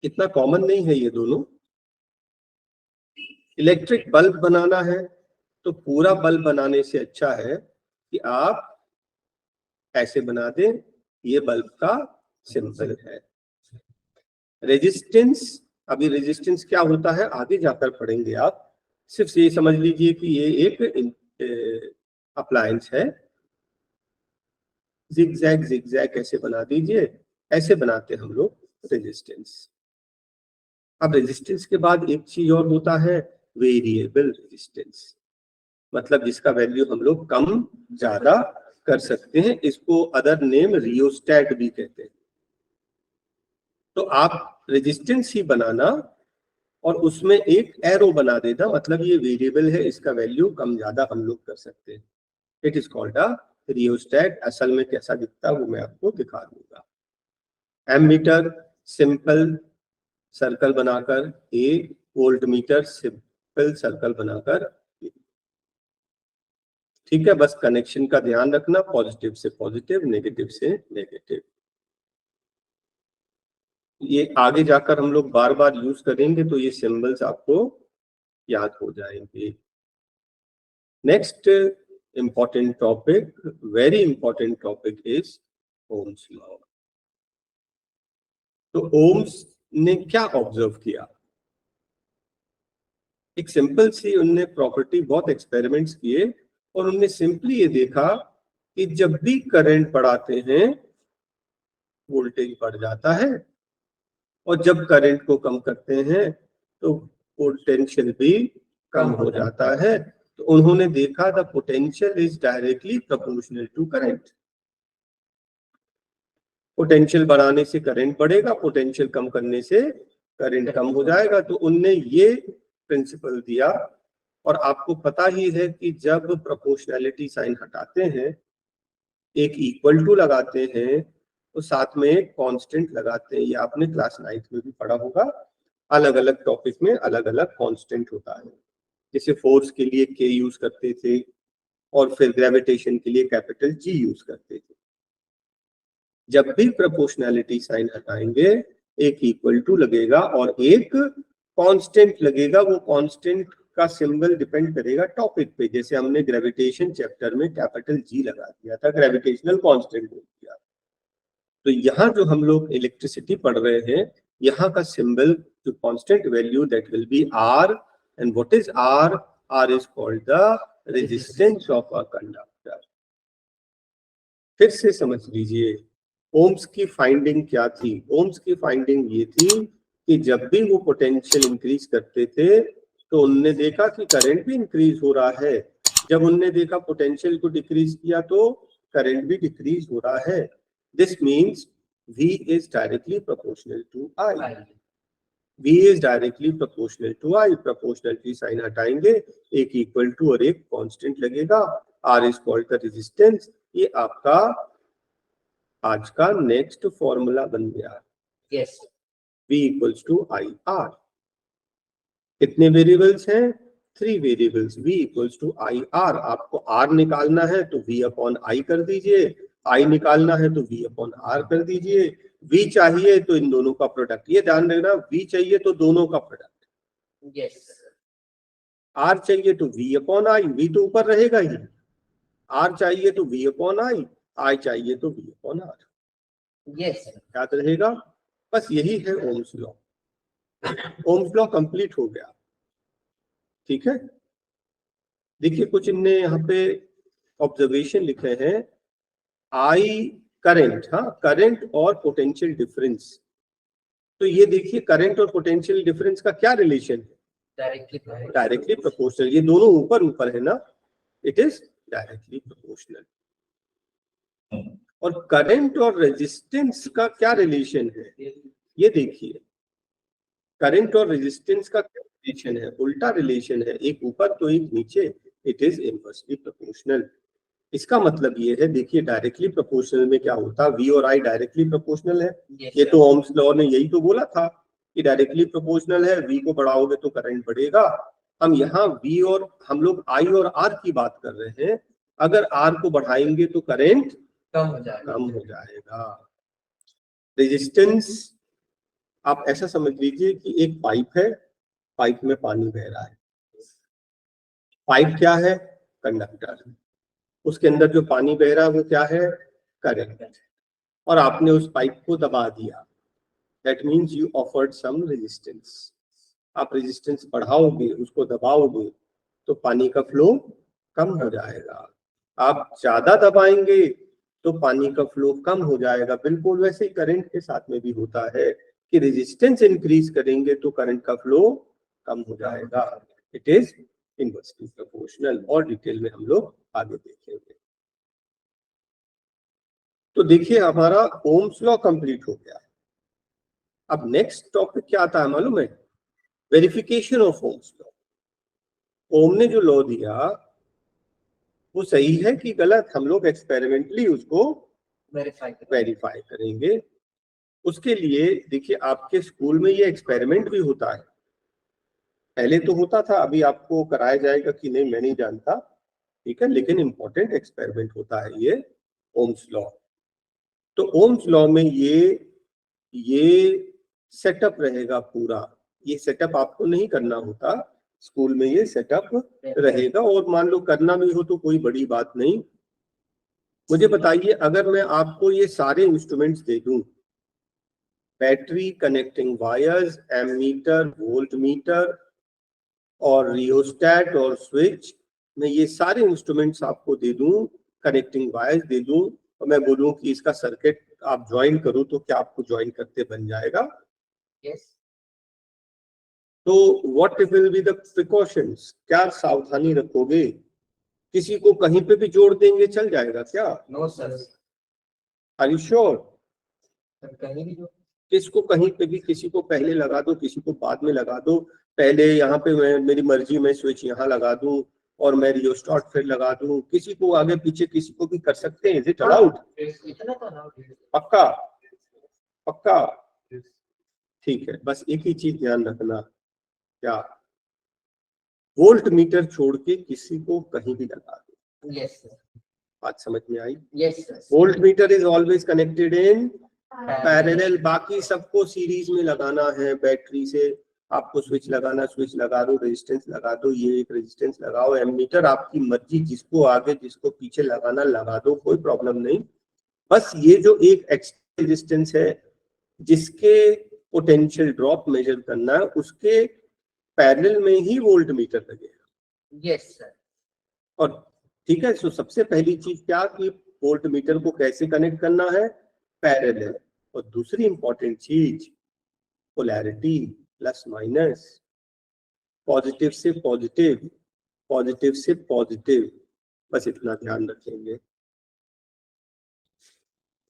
इतना कॉमन नहीं है ये दोनों। इलेक्ट्रिक बल्ब बनाना है तो पूरा बल्ब बनाने से अच्छा है कि आप ऐसे बना दें, ये बल्ब का सिंबल है। रेजिस्टेंस, अभी रेजिस्टेंस क्या होता है आगे जाकर पढ़ेंगे आप, सिर्फ ये समझ लीजिए कि ये एक अप्लायंस है। जिगजैग जिगजैग ऐसे बना दीजिए, ऐसे बनाते हम लोग रेजिस्टेंस। अब रेजिस्टेंस के बाद एक चीज और होता है, वेरिएबल रेजिस्टेंस, मतलब जिसका वैल्यू हम लोग कम ज्यादा कर सकते हैं, इसको अदर नेम रियोस्टैट भी कहते हैं। तो आप रेजिस्टेंस ही बनाना और उसमें एक एरो बना देना, मतलब ये वेरिएबल है, इसका वैल्यू कम ज्यादा हम लोग कर सकते हैं। It is called a rheostat. असल में कैसा दिखता है वो मैं आपको दिखा दूंगा। एमीटर सिंपल सर्कल बनाकर ए, वोल्ट मीटर सिंपल सर्कल बनाकर। ठीक है, बस कनेक्शन का ध्यान रखना, पॉजिटिव से पॉजिटिव, नेगेटिव से नेगेटिव। ये आगे जाकर हम लोग बार बार यूज करेंगे तो ये सिंबल्स आपको याद हो जाएंगे। Next important topic, very important topic is Ohm's law. तो ओम्स ने क्या ऑब्जर्व किया? एक सिंपल सी उनने प्रॉपर्टी, बहुत एक्सपेरिमेंट्स किए और उनने सिंपली ये देखा कि जब भी करंट बढ़ाते हैं वोल्टेज बढ़ जाता है, और जब करंट को कम करते हैं तो पोटेंशियल भी कम हो जाता है। तो उन्होंने देखा the potential is directly proportional to current. Potential बढ़ाने से करंट बढ़ेगा, पोटेंशियल कम करने से करंट कम हो जाएगा। तो उनने ये प्रिंसिपल दिया। और आपको पता ही है कि जब प्रोपोर्शनैलिटी साइन हटाते हैं, एक इक्वल टू लगाते हैं तो साथ में एक कांस्टेंट लगाते हैं। ये आपने क्लास 9th में भी पढ़ा होगा। अलग अलग टॉपिक में अलग अलग कांस्टेंट होता है। जैसे फोर्स के लिए के यूज करते थे और फिर ग्रेविटेशन के लिए कैपिटल जी यूज करते थे। जब भी प्रोपोर्शनैलिटी साइन हटाएंगे एक इक्वल टू लगेगा और एक कांस्टेंट लगेगा। वो कांस्टेंट का सिंबल डिपेंड करेगा टॉपिक पे। जैसे हमने ग्रेविटेशन चैप्टर में कैपिटल जी लगा दिया था, ग्रेविटेशनल कांस्टेंट बोल दिया। तो यहाँ जो हम लोग इलेक्ट्रिसिटी पढ़ रहे हैं, यहाँ का सिंबल जो constant value that will be R. And what is R? R is called the resistance of a conductor. फिर से समझ लीजिए, ओम्स की फाइंडिंग क्या थी? ओम्स की फाइंडिंग ये थी कि जब भी वो पोटेंशियल इंक्रीज करते थे तो उनने देखा कि करंट भी इंक्रीज हो रहा है। जब उनने देखा पोटेंशियल को डिक्रीज किया तो करंट भी डिक्रीज हो रहा है। This means V is directly proportional to I. V is directly proportional to I. Proportionality sign हटाएंगे, एक इक्वल टू और एक कांस्टेंट लगेगा। R is called the resistance। ये आपका आज का नेक्स्ट फॉर्मूला बन गया। Yes. V equals to IR। कितने वेरिएबल्स हैं? 3 variables. V equals to IR। आपको R निकालना है तो V अपॉन I कर दीजिए, I निकालना है तो V अपॉन R कर दीजिए। V चाहिए तो इन दोनों का प्रोडक्ट। ये ध्यान रखना, V चाहिए तो दोनों का प्रोडक्ट। Yes. R चाहिए तो V अपॉन I, V तो ऊपर रहेगा ही। R चाहिए तो V अपॉन I चाहिए तो V अपॉन R। Yes. याद रहेगा, बस यही है Ohm's law. Ohm's law complete हो गया। ठीक है, देखिए कुछ इनने यहाँ पे ऑब्जर्वेशन लिखे हैं। आई करंट, हाँ, करंट और पोटेंशियल डिफरेंस। तो ये देखिए करंट और पोटेंशियल डिफरेंस का क्या रिलेशन है? Directly proportional. ये दोनों ऊपर ऊपर है ना, इट इज डायरेक्टली प्रोपोर्शनल। और करंट और रेजिस्टेंस का क्या रिलेशन है? ये देखिए, करंट और रेजिस्टेंस का क्या रिलेशन है? उल्टा रिलेशन है, एक ऊपर तो एक नीचे। It is inversely proportional. इसका मतलब ये है, देखिए डायरेक्टली प्रोपोर्शनल में क्या होता है? V और I डायरेक्टली प्रोपोर्शनल है। ये तो ओम्स लॉ ने यही तो बोला था कि डायरेक्टली प्रोपोर्शनल है, V को बढ़ाओगे तो करंट बढ़ेगा। हम यहाँ V और हम लोग I और R की बात कर रहे हैं। अगर R को बढ़ाएंगे तो करंट कम हो जाएगा। कम हो जाएगा। रेजिस्टेंस आप ऐसा समझ लीजिए कि एक पाइप है, पाइप में पानी बह रहा है। पाइप क्या है? कंडक्टर। उसके अंदर जो पानी बह रहा है वो क्या है? करंट। और आपने उस पाइप को दबा दिया, that means you offered some resistance. आप रेजिस्टेंस बढ़ाओगे, उसको दबाओगे तो पानी का फ्लो कम हो जाएगा। आप ज्यादा दबाएंगे तो पानी का फ्लो कम हो जाएगा। बिल्कुल वैसे ही करंट के साथ में भी होता है कि रेजिस्टेंस इंक्रीज करेंगे तो करंट का फ्लो कम हो जाएगा। इट इज इनवर्सली प्रोपोर्शनल, और डिटेल में हम लोग आगे देखेंगे। तो देखिए हमारा ओम्स लॉ कंप्लीट हो गया। अब नेक्स्ट टॉपिक क्या आता है मालूम है? Verification of Ohm's law. Ohm ने जो लॉ दिया वो सही है कि गलत, हम लोग एक्सपेरिमेंटली उसको वेरीफाई करेंगे। उसके लिए देखिए आपके स्कूल में ये एक्सपेरिमेंट भी होता है। पहले तो होता था, अभी आपको कराया जाएगा कि नहीं मैं नहीं जानता, ठीक है, लेकिन इंपॉर्टेंट एक्सपेरिमेंट होता है ये ओम्स लॉ। तो ओम्स लॉ में ये सेटअप रहेगा पूरा। ये सेटअप आपको नहीं करना होता, स्कूल में ये सेटअप रहेगा। और मान लो करना भी हो तो कोई बड़ी बात नहीं। मुझे बताइए, अगर मैं आपको ये सारे इंस्ट्रूमेंट्स दे दूं, battery, connecting wires, ammeter, volt meter और रियोस्टेट और स्विच, मैं ये सारे इंस्ट्रूमेंट्स आपको दे दूं, कनेक्टिंग वायर्स दे दूं, और मैं बोलूं कि इसका सर्किट आप ज्वाइन करो, तो क्या आपको ज्वाइन करते बन जाएगा? यस। तो what will be the precautions? क्या सावधानी रखोगे? किसी को कहीं पे भी जोड़ देंगे चल जाएगा क्या? No sir. Are you sure? कहीं भी जो किसको कहीं पे भी, किसी को पहले लगा दो, किसी को बाद में लगा दो। पहले यहाँ पे मैं मेरी मर्जी में स्विच यहाँ लगा दूं और मैं रियोस्टेट फिर लगा दूं, किसी को आगे पीछे किसी को भी कर सकते हैं। Is it allowed? इतना तो अलाउड है। पक्का? पक्का? ठीक है, बस एक ही चीज ध्यान रखना, क्या? वोल्ट मीटर छोड़ के किसी को कहीं भी लगा दो। Yes sir. बात समझ में आई? Yes sir. Volt meter is always connected in parallel. बाकी सबको सीरीज में लगाना है। बैटरी से आपको स्विच लगाना, स्विच लगा दो, रेजिस्टेंस लगा दो, ये एक रेजिस्टेंस लगाओ। एमीटर आपकी मर्जी, जिसको आगे जिसको पीछे लगाना लगा दो, कोई प्रॉब्लम नहीं। बस ये जो एक एक्स्ट्रा रेजिस्टेंस है जिसके पोटेंशियल ड्रॉप मेजर करना है, उसके पैरेलल में ही वोल्ट मीटर लगेगा। Yes sir. और ठीक है, सो सबसे पहली चीज क्या कि वोल्ट मीटर को कैसे कनेक्ट करना है? पैरेलल। और दूसरी इंपॉर्टेंट चीज पोलैरिटी, प्लस माइनस, पॉजिटिव से पॉजिटिव, पॉजिटिव से पॉजिटिव, बस इतना ध्यान रखेंगे।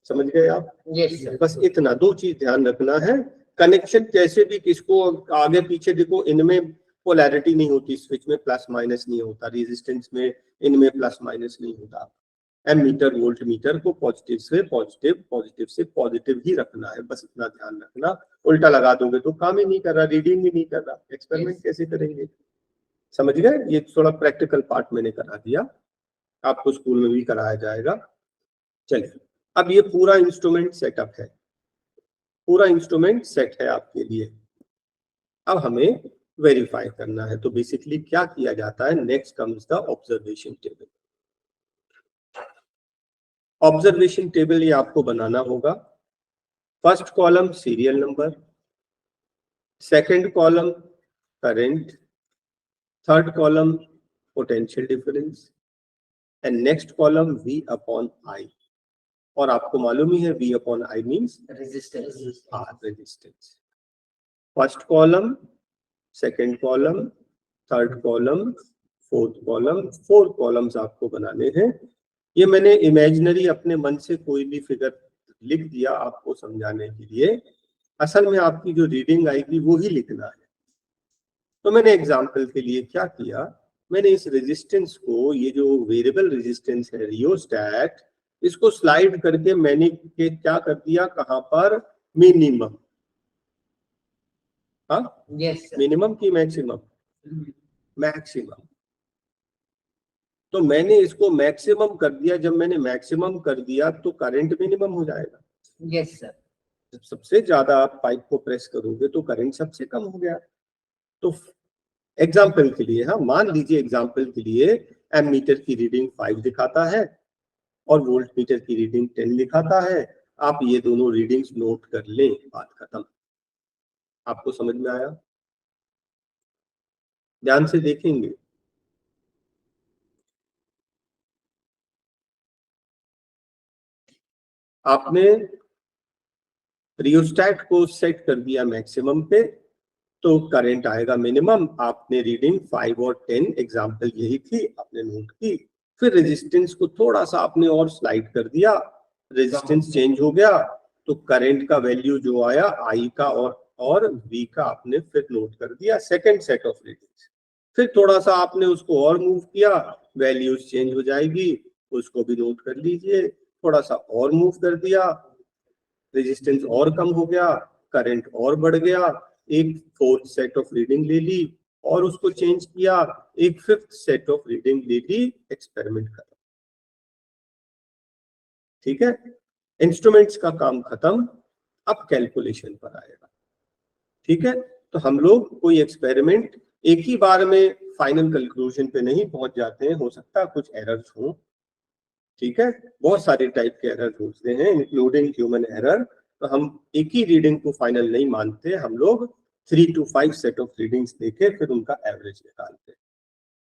समझ गए आप? Yes sir. बस इतना दो चीज ध्यान रखना है। कनेक्शन कैसे भी किसको आगे पीछे, देखो इनमें पोलैरिटी नहीं होती, स्विच में प्लस माइनस नहीं होता, रेजिस्टेंस में इनमें प्लस माइनस नहीं होता। एमीटर वोल्ट मीटर को पॉजिटिव से पॉजिटिव, पॉजिटिव से पॉजिटिव ही रखना है, बस इतना ध्यान रखना। उल्टा लगा दोगे तो काम ही नहीं कर रहा, रीडिंग भी नहीं कर रहा, एक्सपेरिमेंट कैसे करेंगे? समझ गए? ये थोड़ा प्रैक्टिकल पार्ट मैंने करा दिया, आपको स्कूल में भी कराया जाएगा। चलिए, अब ये पूरा इंस्ट्रूमेंट सेटअप है, पूरा इंस्ट्रूमेंट सेट है आपके लिए। अब हमें वेरीफाई करना है। तो बेसिकली क्या किया जाता है? Next comes the observation table. Observation table ये आपको बनाना होगा। First column serial number, second column current, third column potential difference, and next column V upon I। और आपको मालूम ही है V upon I means resistance. Resistance. First column, second column, third column, fourth column, 4 columns आपको बनाने हैं। ये मैंने imaginary अपने मन से कोई भी फिगर लिख दिया आपको समझाने के लिए, असल में आपकी जो रीडिंग आएगी वो ही लिखना है। तो मैंने एग्जांपल के लिए क्या किया, मैंने इस रेजिस्टेंस को, ये जो वेरिएबल रेजिस्टेंस है रियोस्टेट, इसको स्लाइड करके मैंने क्या कर दिया, कहां पर? मिनिमम। हाँ, यस सर। मिनिमम की मैक्सिमम? मैक्सिमम। तो मैंने इसको मैक्सिमम कर दिया, जब मैंने मैक्सिमम कर दिया तो करंट मिनिमम हो जाएगा। Yes sir. जब सबसे ज्यादा आप पाइप को प्रेस करोगे तो करंट सबसे कम हो गया। तो एग्जाम्पल के लिए, हाँ मान लीजिए एग्जाम्पल के लिए एमीटर की रीडिंग 5 दिखाता है और वोल्ट मीटर की रीडिंग 10 दिखाता है। आप ये दोनों रीडिंग्स नोट कर लें, बात खत्म। आपको समझ में आया? ध्यान से देखेंगे। आपने रियोस्टैट को सेट कर दिया मैक्सिमम पे तो करंट आएगा मिनिमम। आपने रीडिंग 5 और 10, एग्जाम्पल यही थी, आपने नोट की। फिर रेजिस्टेंस को थोड़ा सा आपने और स्लाइड कर दिया, रेजिस्टेंस चेंज हो गया तो करंट का वैल्यू जो आया आई का और वी का आपने फिर नोट कर दिया, सेकंड सेट ऑफ रीडिंग्स। फिर थोड़ा सा आपने उसको और मूव किया, वैल्यूज चेंज हो जाएगी, उसको भी नोट कर लीजिए। थोड़ा सा और मूव कर दिया, रेजिस्टेंस और कम हो गया, करंट और बढ़ गया। एक फोर्थ सेट ऑफ रीडिंग ले ली और उसको चेंज किया, एक फिफ्थ सेट ऑफ रीडिंग ले ली, एक्सपेरिमेंट खत्म। ठीक है, इंस्ट्रूमेंट्स का काम खत्म, अब कैलकुलेशन पर आएगा। ठीक है, तो हम लोग कोई एक्सपेरिमेंट एक ही बार में फाइनल कंक्लूजन पे नहीं पहुंच जाते हैं, हो सकता है कुछ एरर्स हो। ठीक है, बहुत सारे टाइप के एरर होते हैं इंक्लूडिंग ह्यूमन एरर। तो हम एक ही रीडिंग को फाइनल नहीं मानते, हम लोग 3 to 5 सेट ऑफ रीडिंग्स देके फिर उनका एवरेज निकालते हैं।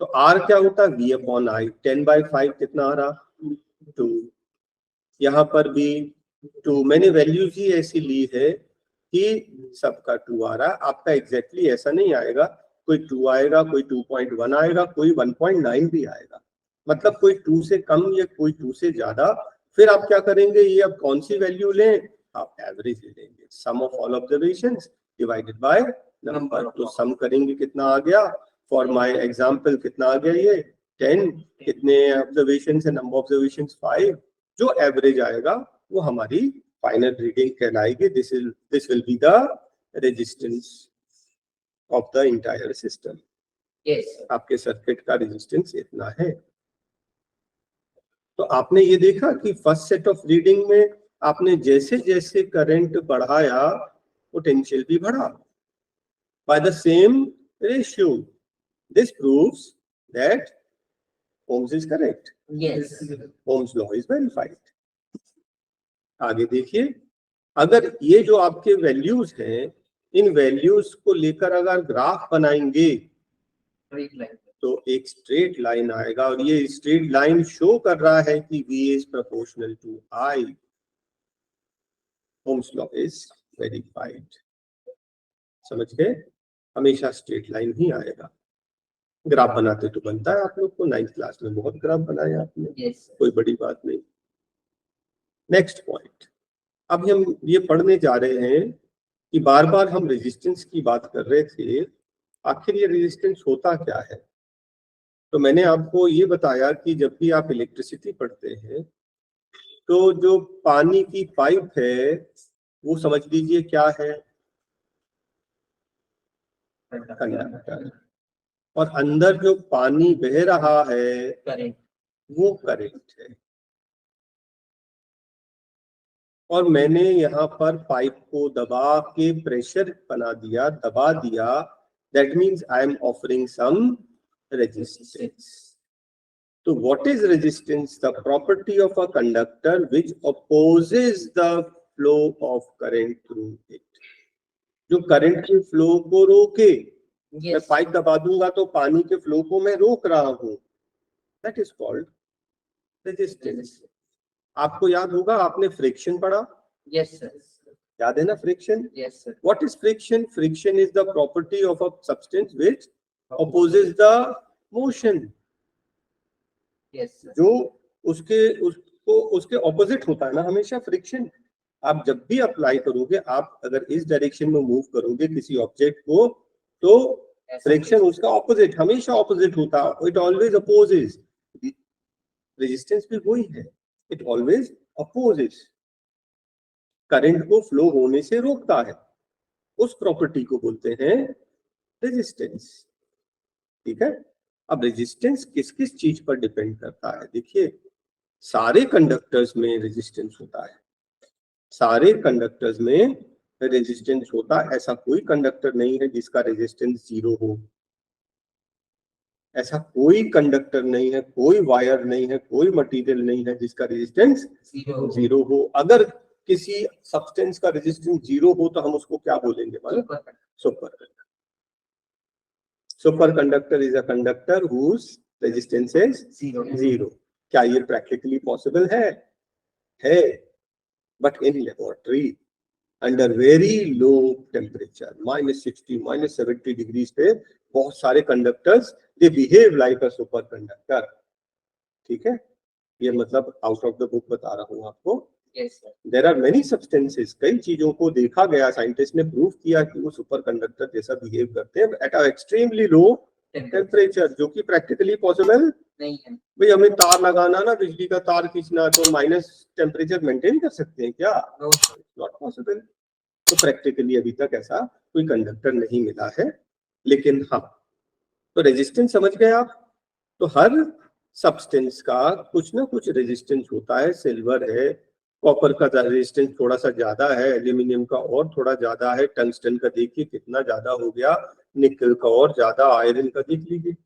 तो आर क्या होता है? V upon I. 10/5 कितना आ रहा? 2। यहाँ पर भी 2, मैंने वैल्यूज ही ऐसी ली है कि सबका 2 आ रहा है। आपका एग्जैक्टली ऐसा नहीं आएगा, कोई 2 आएगा, कोई 2.1 आएगा, कोई 1.9 भी आएगा, मतलब कोई 2 से कम या कोई 2 से ज्यादा। फिर आप क्या करेंगे, ये अब कौन सी वैल्यू लें? आप एवरेज ले लेंगे, sum of all observations divided by number. तो सम करेंगे, कितना आ गया? फॉर माय एग्जांपल कितना आ गया? ये 10। कितने ऑब्जर्वेशंस है? Number observations 5। जो एवरेज आएगा वो हमारी फाइनल रीडिंग कहलाएगी। This will be the resistance of the entire system. Yes. आपके सर्किट का रेजिस्टेंस इतना है। तो आपने ये देखा कि फर्स्ट सेट ऑफ रीडिंग में आपने जैसे जैसे करंट बढ़ाया पोटेंशियल भी बढ़ा by the same ratio. This proves that Ohm's is correct. Yes. Ohm's law is verified. आगे देखिए, अगर ये जो आपके वैल्यूज हैं, इन वैल्यूज को लेकर अगर ग्राफ बनाएंगे तो एक स्ट्रेट लाइन आएगा और ये स्ट्रेट लाइन शो कर रहा है कि V is proportional to I. Ohm's law is verified. समझ गए? हमेशा स्ट्रेट लाइन ही आएगा। ग्राफ बनाते तो बनता है, आप लोग को 9th क्लास में बहुत ग्राफ बनाया आपने। यस। कोई बड़ी बात नहीं। नेक्स्ट पॉइंट, अब हम ये पढ़ने जा रहे हैं कि बार बार हम रेजिस्टेंस की बात कर रहे थे, आखिर ये रेजिस्टेंस होता क्या है? तो मैंने आपको ये बताया कि जब भी आप इलेक्ट्रिसिटी पढ़ते हैं तो जो पानी की पाइप है वो समझ लीजिए क्या है? कंडक्टर। और अंदर जो पानी बह रहा है करेक्ट। वो करंट है। और मैंने यहाँ पर पाइप को दबा के प्रेशर बना दिया, दबा दिया, that means I am offering some resistance. तो what is resistance? The property of a conductor which opposes the flow of current through it. जो करंट के फ्लो को रोके। मैं पाइप दबा दूंगा तो पानी के फ्लो को मैं रोक रहा हूं, दैट इज कॉल्ड रेजिस्टेंस। आपको याद होगा, आपने फ्रिक्शन पढ़ा? Yes sir. याद है ना friction? Yes sir. What is friction? Friction is the property of a substance which opposes the motion. Yes. जो उसके ऑपोजिट होता है ना हमेशा फ्रिक्शन। आप जब भी अप्लाई करोगे, आप अगर इस डायरेक्शन में मूव करोगे किसी ऑब्जेक्ट को तो फ्रिक्शन उसका ऑपोजिट, हमेशा ऑपोजिट होता है। It always opposes. रेजिस्टेंस भी वही है, इट ऑलवेज अपोजेस, करंट को फ्लो होने से रोकता है। उस प्रॉपर्टी को बोलते हैं रेजिस्टेंस। ठीक है, अब रेजिस्टेंस किस किस चीज पर डिपेंड करता है? देखिए, सारे कंडक्टर्स में रेजिस्टेंस होता है, सारे कंडक्टर्स में रेजिस्टेंस होता है। ऐसा कोई कंडक्टर नहीं है जिसका रेजिस्टेंस 0 हो, ऐसा कोई कंडक्टर नहीं है, कोई वायर नहीं है, कोई मटेरियल नहीं है जिसका रेजिस्टेंस 0 हो। अगर किसी सब्सटेंस का रेजिस्टेंस 0 हो तो हम उसको क्या बोलेंगे? मतलब super conductor. Super conductor is a conductor whose resistance is 0। क्या ये प्रैक्टिकली पॉसिबल है, but in laboratory under very low temperature -60 -70 degrees पे बहुत सारे conductors they behave like a super conductor. ठीक है, ये मतलब आउट ऑफ द बुक बता रहा हूँ आपको। देयर आर मेनी सब्सटेंसेस, कई चीजों को देखा गया, साइंटिस्ट ने प्रूव किया कि वो सुपर कंडक्टर जैसा बिहेव करते हैं at a extremely low temperature, जो कि प्रैक्टिकली पॉसिबल नहीं है। भाई हमें तार लगाना ना, बिजली का तार खींचना, तो माइनस टेम्परेचर मेंटेन कर सकते हैं क्या? Not possible. तो प्रैक्टिकली अभी तक ऐसा कोई कंडक्टर नहीं मिला है। लेकिन हाँ, तो रेजिस्टेंस समझ गए आप? तो हर सब्सटेंस का कुछ ना कुछ रेजिस्टेंस होता है। सिल्वर है, कॉपर का रेजिस्टेंस थोड़ा सा ज्यादा है, एल्यूमिनियम का और थोड़ा ज्यादा है, टंगस्टन का देखिए कितना ज्यादा हो गया, निकल का और ज्यादा, आयरन का देख लीजिए।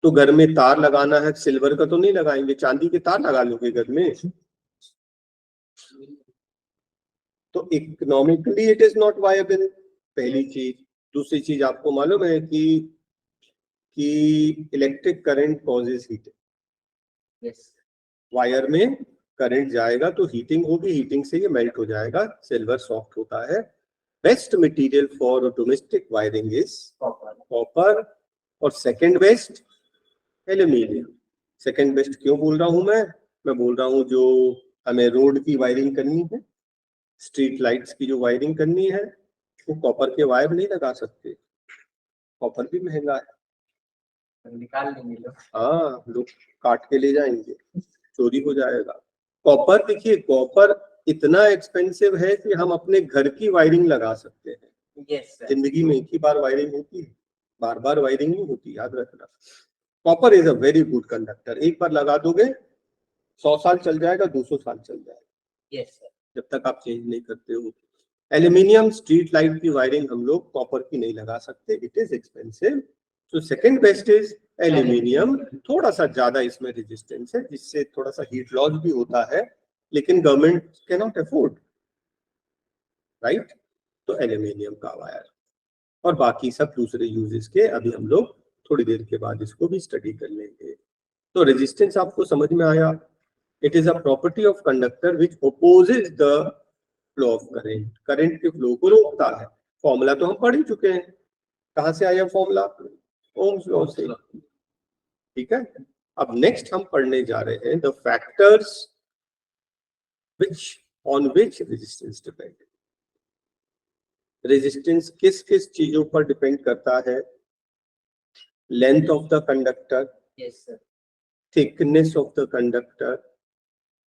तो घर में तार लगाना है, सिल्वर का तो नहीं लगाएंगे, चांदी के तार लगा लोगे घर में, तो economically it is not viable, पहली चीज। दूसरी चीज आपको मालूम है कि electric current causes heating. Wire में करंट जाएगा तो हीटिंग होगी, हीटिंग से ये मेल्ट हो जाएगा, सिल्वर सॉफ्ट होता है। Best material for domestic wiring is copper, और second best aluminium. Second best क्यों बोल रहा हूं मैं बोल रहा हूं जो हमें रोड की वायरिंग करनी है, स्ट्रीट लाइट्स की जो वायरिंग करनी है, वो कॉपर के वायर नहीं लगा सकते, कॉपर भी महंगा है, निकाल लेंगे लोग। हाँ, लोग काट के ले जाएंगे, चोरी हो जाएगा। कॉपर देखिए, कॉपर इतना एक्सपेंसिव है कि हम अपने घर की वायरिंग लगा सकते हैं। yes, जिंदगी में एक ही बार वायरिंग होती है, बार बार वायरिंग नहीं होती, याद रखना। Copper is a very good conductor, एक बार लगा दोगे 100 साल चल जाएगा, 200 साल चल जाएगा। yes, जब तक आप चेंज नहीं करते हो। एल्यूमिनियम स्ट्रीट लाइट की वायरिंग हम लोग कॉपर की नहीं लगा सकते, इट इज एक्सपेंसिव। तो सेकंड बेस्ट इज एल्यूमिनियम। थोड़ा सा ज्यादा इसमें रेजिस्टेंस है, जिससे थोड़ा सा हीट लॉस भी होता है, लेकिन government can not afford, right? तो एल्यूमिनियम का वायर, और बाकी सब दूसरे यूजेस के अभी हम लोग थोड़ी देर के बाद इसको भी स्टडी कर लेंगे। तो रेजिस्टेंस आपको समझ में आया? It is a property of conductor which opposes the flow of current, current के फ्लो को रोकता है। फॉर्मूला तो हम पढ़ ही चुके हैं, कहां से आया फॉर्मूला? ओम्स लॉ से। ठीक है, अब नेक्स्ट हम पढ़ने जा रहे हैं the factors which on which resistance depend। Resistance किस किस चीजों पर डिपेंड करता है? Length of the conductor, thickness of the conductor,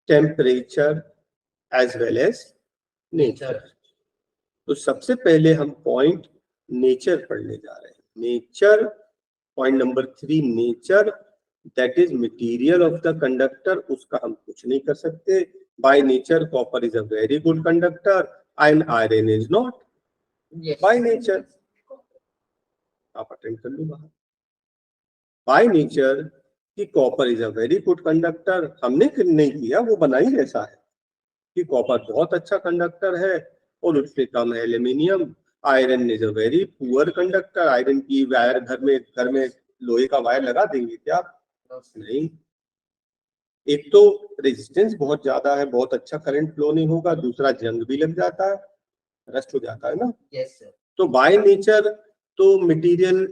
temperature as well as nature. तो सबसे पहले हम पॉइंट नेचर पढ़ने जा रहे हैं। Nature, point number 3, nature, that is material of the conductor. उसका हम कुछ नहीं कर सकते। By nature copper is a very good conductor and iron is not, by nature. आप अटेंड कर लो बाहर। बाय नेचर कि copper is a very good conductor, हमने नहीं किया, वो बना ही ऐसा है कि कॉपर बहुत अच्छा कंडक्टर है, और उससे कम है aluminium. Iron is a very poor conductor, iron की वायर घर में लोहे का वायर लगा देंगे क्या? नहीं। एक तो रेजिस्टेंस बहुत ज्यादा है, बहुत अच्छा करंट फ्लो नहीं होगा, दूसरा जंग भी लग जाता है, रस्ट हो जाता है ना। yes, sir. तो बाय नेचर तो मटेरियल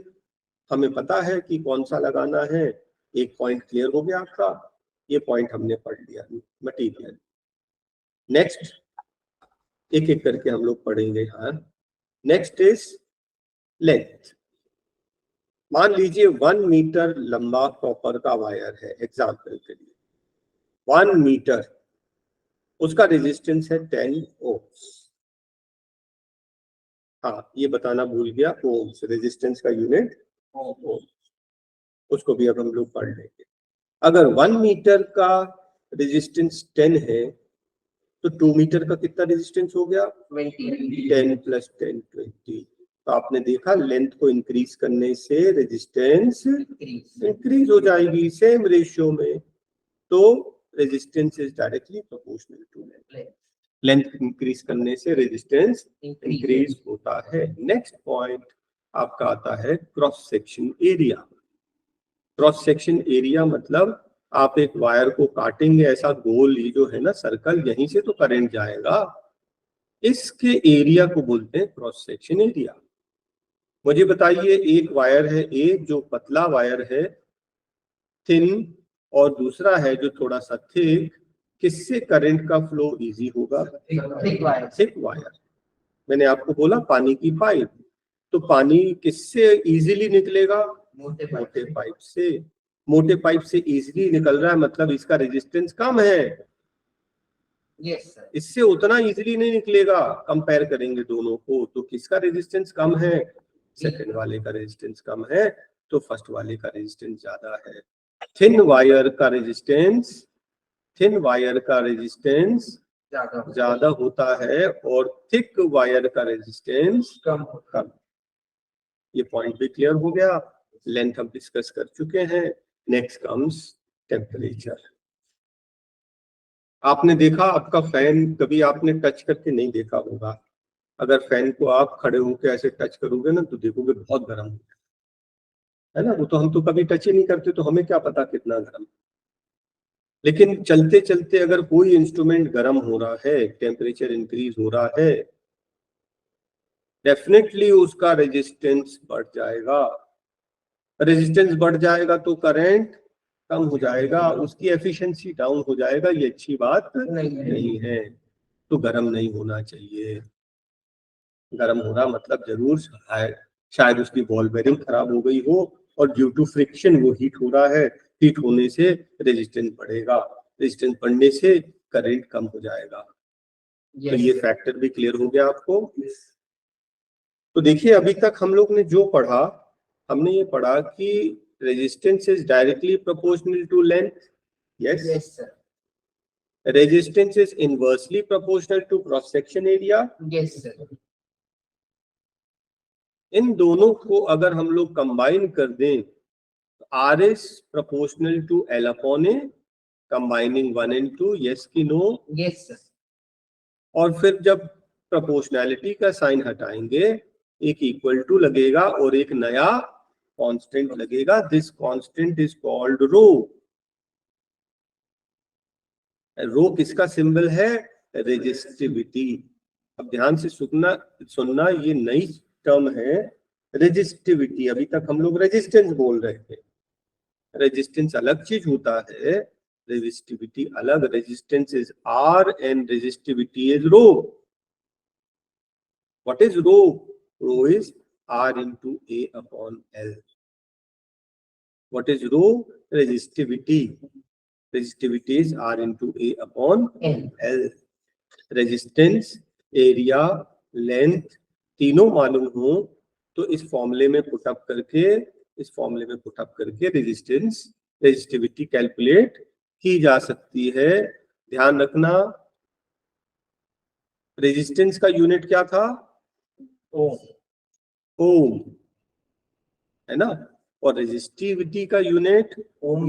हमें पता है कि कौन सा लगाना है। एक पॉइंट क्लियर हो गया आपका, ये पॉइंट हमने पढ़ लिया, मटेरियल। नेक्स्ट एक एक करके हम लोग पढ़ेंगे। हाँ, नेक्स्ट इज लेंथ। मान लीजिए 1 मीटर लंबा कॉपर का वायर है, एग्जाम्पल के लिए 1 मीटर, उसका रेजिस्टेंस है 10 ओम्स। हाँ, ये बताना भूल गया, ओम्स रेजिस्टेंस का यूनिट ओम। उसको भी अब हम लोग पढ़ लेंगे। अगर 1 मीटर का रेजिस्टेंस 10 है तो 2 मीटर का कितना रेजिस्टेंस हो गया? 20। 10 + 10 20। तो आपने देखा लेंथ को इंक्रीज करने से रेजिस्टेंस इंक्रीज हो जाएगी सेम रेशियो में। तो resistance is directly proportional to length. Length increase करने से रेजिस्टेंस इंक्रीज होता है। नेक्स्ट पॉइंट आपका आता है cross section area. Cross section area मतलब आप एक वायर को काटेंगे ऐसा गोल, ये जो है ना सर्कल, यहीं से तो करंट जाएगा, इसके एरिया को बोलते हैं क्रॉस सेक्शन एरिया। मुझे बताइए, एक वायर है, एक जो पतला वायर है थिन, और दूसरा है जो थोड़ा सा थिक, किससे करंट का फ्लो इजी होगा? Thick wire. Thick wire. मैंने आपको बोला पानी की पाइप, तो पानी किससे इजीली निकलेगा? मोटे पाइप से। मोटे पाइप से इजीली निकल रहा है मतलब इसका रेजिस्टेंस कम है। Yes sir. इससे उतना इजीली नहीं निकलेगा। कंपेयर करेंगे दोनों को तो किसका रेजिस्टेंस कम है? सेकंड वाले का रेजिस्टेंस कम है, तो फर्स्ट वाले का रेजिस्टेंस ज्यादा है। थिन वायर का रेजिस्टेंस ज्यादा होता है और थिक वायर का रेजिस्टेंस कम। ये पॉइंट भी क्लियर हो गया। लेंथ हम डिस्कस कर चुके हैं। Next comes temperature. आपने देखा आपका फैन, कभी आपने टच करके नहीं देखा होगा। अगर फैन को आप खड़े होकर ऐसे टच करोगे ना तो देखोगे बहुत गर्म है ना। वो तो हम तो कभी टच ही नहीं करते, तो हमें क्या पता कितना गर्म। लेकिन चलते चलते अगर कोई इंस्ट्रूमेंट गर्म हो रहा है, टेम्परेचर इंक्रीज हो रहा है, डेफिनेटली उसका रेजिस्टेंस बढ़ जाएगा। रेजिस्टेंस बढ़ जाएगा तो करंट कम हो जाएगा, उसकी एफिशिएंसी डाउन हो जाएगा। ये अच्छी बात नहीं है। तो गर्म नहीं होना चाहिए। गर्म हो रहा मतलब जरूर शायद उसकी बॉल बेरिंग खराब हो गई हो और ड्यू टू फ्रिक्शन वो हीट हो रहा है। हीट होने से रेजिस्टेंस बढ़ेगा, रेजिस्टेंस बढ़ने से करंट कम हो जाएगा। तो ये फैक्टर भी क्लियर हो गया आपको। तो देखिए अभी तक हम लोग ने जो पढ़ा, हमने ये पढ़ा कि resistance is directly proportional to length. Yes sir. Resistance is inversely proportional to cross section area. Yes sir. इन दोनों को अगर हम लोग कंबाइन कर दें तो R is proportional to L upon A, combining 1 and 2। Yes कि नो? Yes sir. और फिर जब प्रोपोर्शनैलिटी का साइन हटाएंगे, एक इक्वल टू लगेगा और एक नया कांस्टेंट लगेगा। दिस कांस्टेंट इज कॉल्ड रो। रो किसका सिंबल है? रेजिस्टिविटी। अब ध्यान से सुनना, ये नई टर्म है रेजिस्टिविटी। अभी तक हम लोग रेजिस्टेंस बोल रहे थे। रेजिस्टेंस अलग चीज होता है, रेजिस्टिविटी अलग। Resistance is R and resistivity is rho. What is rho? Rho is R into A upon L. What is rho? Resistivity. Resistivity is R into A upon L. Resistance, area, length तीनों मालूम हो तो इस फॉर्मूले में put up करके resistivity calculate की जा सकती है। ध्यान रखना, रेजिस्टेंस का यूनिट क्या था? ओम, है ना। और रेजिस्टिविटी का यूनिट ओम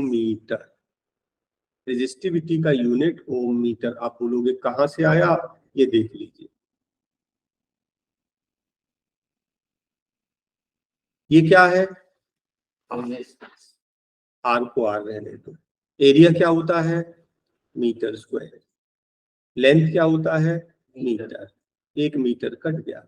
मीटर। रेजिस्टिविटी का यूनिट ओम मीटर। आप बोलोगे कहां से आया? ये देख लीजिए, ये क्या है? आर को आर रहने दो। एरिया क्या होता है? Metre square. लेंथ क्या होता है? मीटर। 1 मीटर कट गया,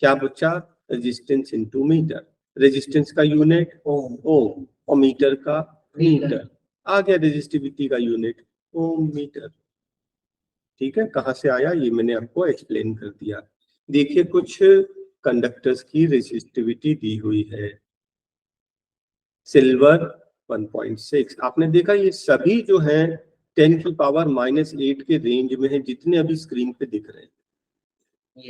क्या बच्चा? Resistance into metre. रेजिस्टेंस का यूनिट ओम और मीटर का मीटर। आ गया रेजिस्टिविटी का यूनिट ओम मीटर। ठीक है, कहां से आया ये मैंने आपको एक्सप्लेन कर दिया। देखिए कुछ कंडक्टर्स की रेजिस्टिविटी दी हुई है। सिल्वर 1.6। आपने देखा ये सभी जो है 10⁻⁻8 के रेंज में है, जितने अभी स्क्रीन पे दिख रहे हैं।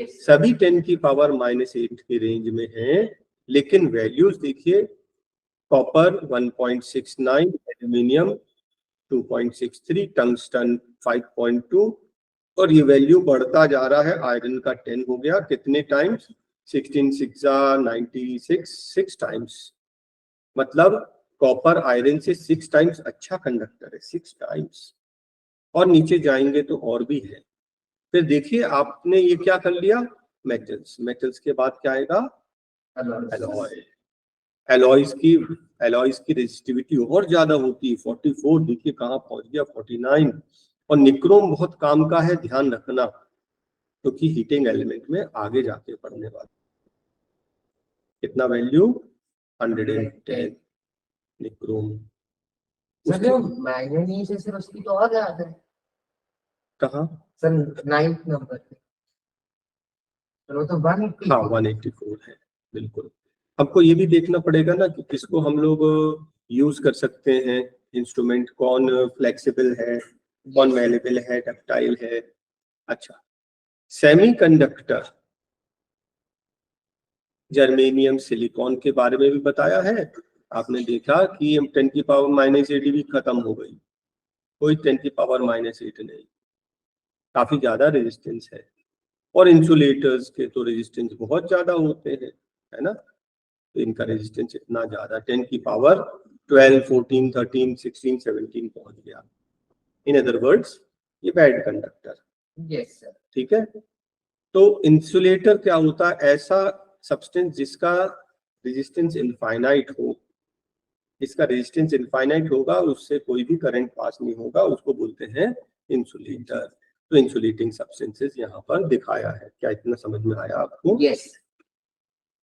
सभी 10⁻⁻8 के रेंज में है। लेकिन वैल्यूज देखिए, कॉपर 1.69, एल्यूमिनियम 2.63, टंगस्टन 5.2, और ये वैल्यू बढ़ता जा रहा है। आयरन का 10 हो गया, कितने टाइम्स? 16 6 96, 6 टाइम्स। मतलब कॉपर आयरन से 6 टाइम्स अच्छा कंडक्टर है, 6 टाइम्स। और नीचे जाएंगे तो और भी है। फिर देखिए आपने ये क्या कर लिया, मेटल्स। मेटल्स के बाद क्या आएगा? एलॉय। एलॉयज की रेजिस्टिविटी और ज्यादा होती है, 44, देखिए कहाँ पहुंच गया, 49। और निक्रोम बहुत काम का है, ध्यान रखना, क्योंकि हीटिंग एलिमेंट में आगे जाके पढ़ने वाला। कितना वैल्यू? 110 निक्रोम। सर जो मैग्नीज है सर, उसकी तो और ज्यादा है। कहाँ? सर 9th नंबर पे, सर वो तो 180। हाँ 184 है, बिल्कुल। हमको ये भी देखना पड़ेगा ना कि किसको हम लोग यूज कर सकते हैं इंस्ट्रूमेंट, कौन फ्लेक्सिबल है, कौन मेलेबल है, डक्टाइल है। अच्छा, सेमीकंडक्टर, जर्मेनियम सिलिकॉन के बारे में भी बताया है। आपने देखा कि 10⁻⁻8 भी खत्म हो गई, कोई 10⁻⁻8 नहीं, काफी ज्यादा रेजिस्टेंस है। और इंसुलेटर्स के तो रेजिस्टेंस बहुत ज्यादा होते हैं, है ना, तो इनका रेजिस्टेंस इतना ज्यादा 10⁻12, 14, 13, 16, 17 पहुंच गया। इन अदर वर्ड्स ये बैड कंडक्टर। Yes sir. ठीक है, तो इंसुलेटर क्या होता है? ऐसा सब्सटेंस जिसका रेजिस्टेंस इनफाइनाइट हो। इसका रेजिस्टेंस इनफाइनाइट होगा, उससे कोई भी करंट पास नहीं होगा, उसको बोलते हैं इंसुलेटर। तो इंसुलेटिंग सब्सटेंसेस यहाँ पर दिखाया है। क्या इतना समझ में आया आपको? यस।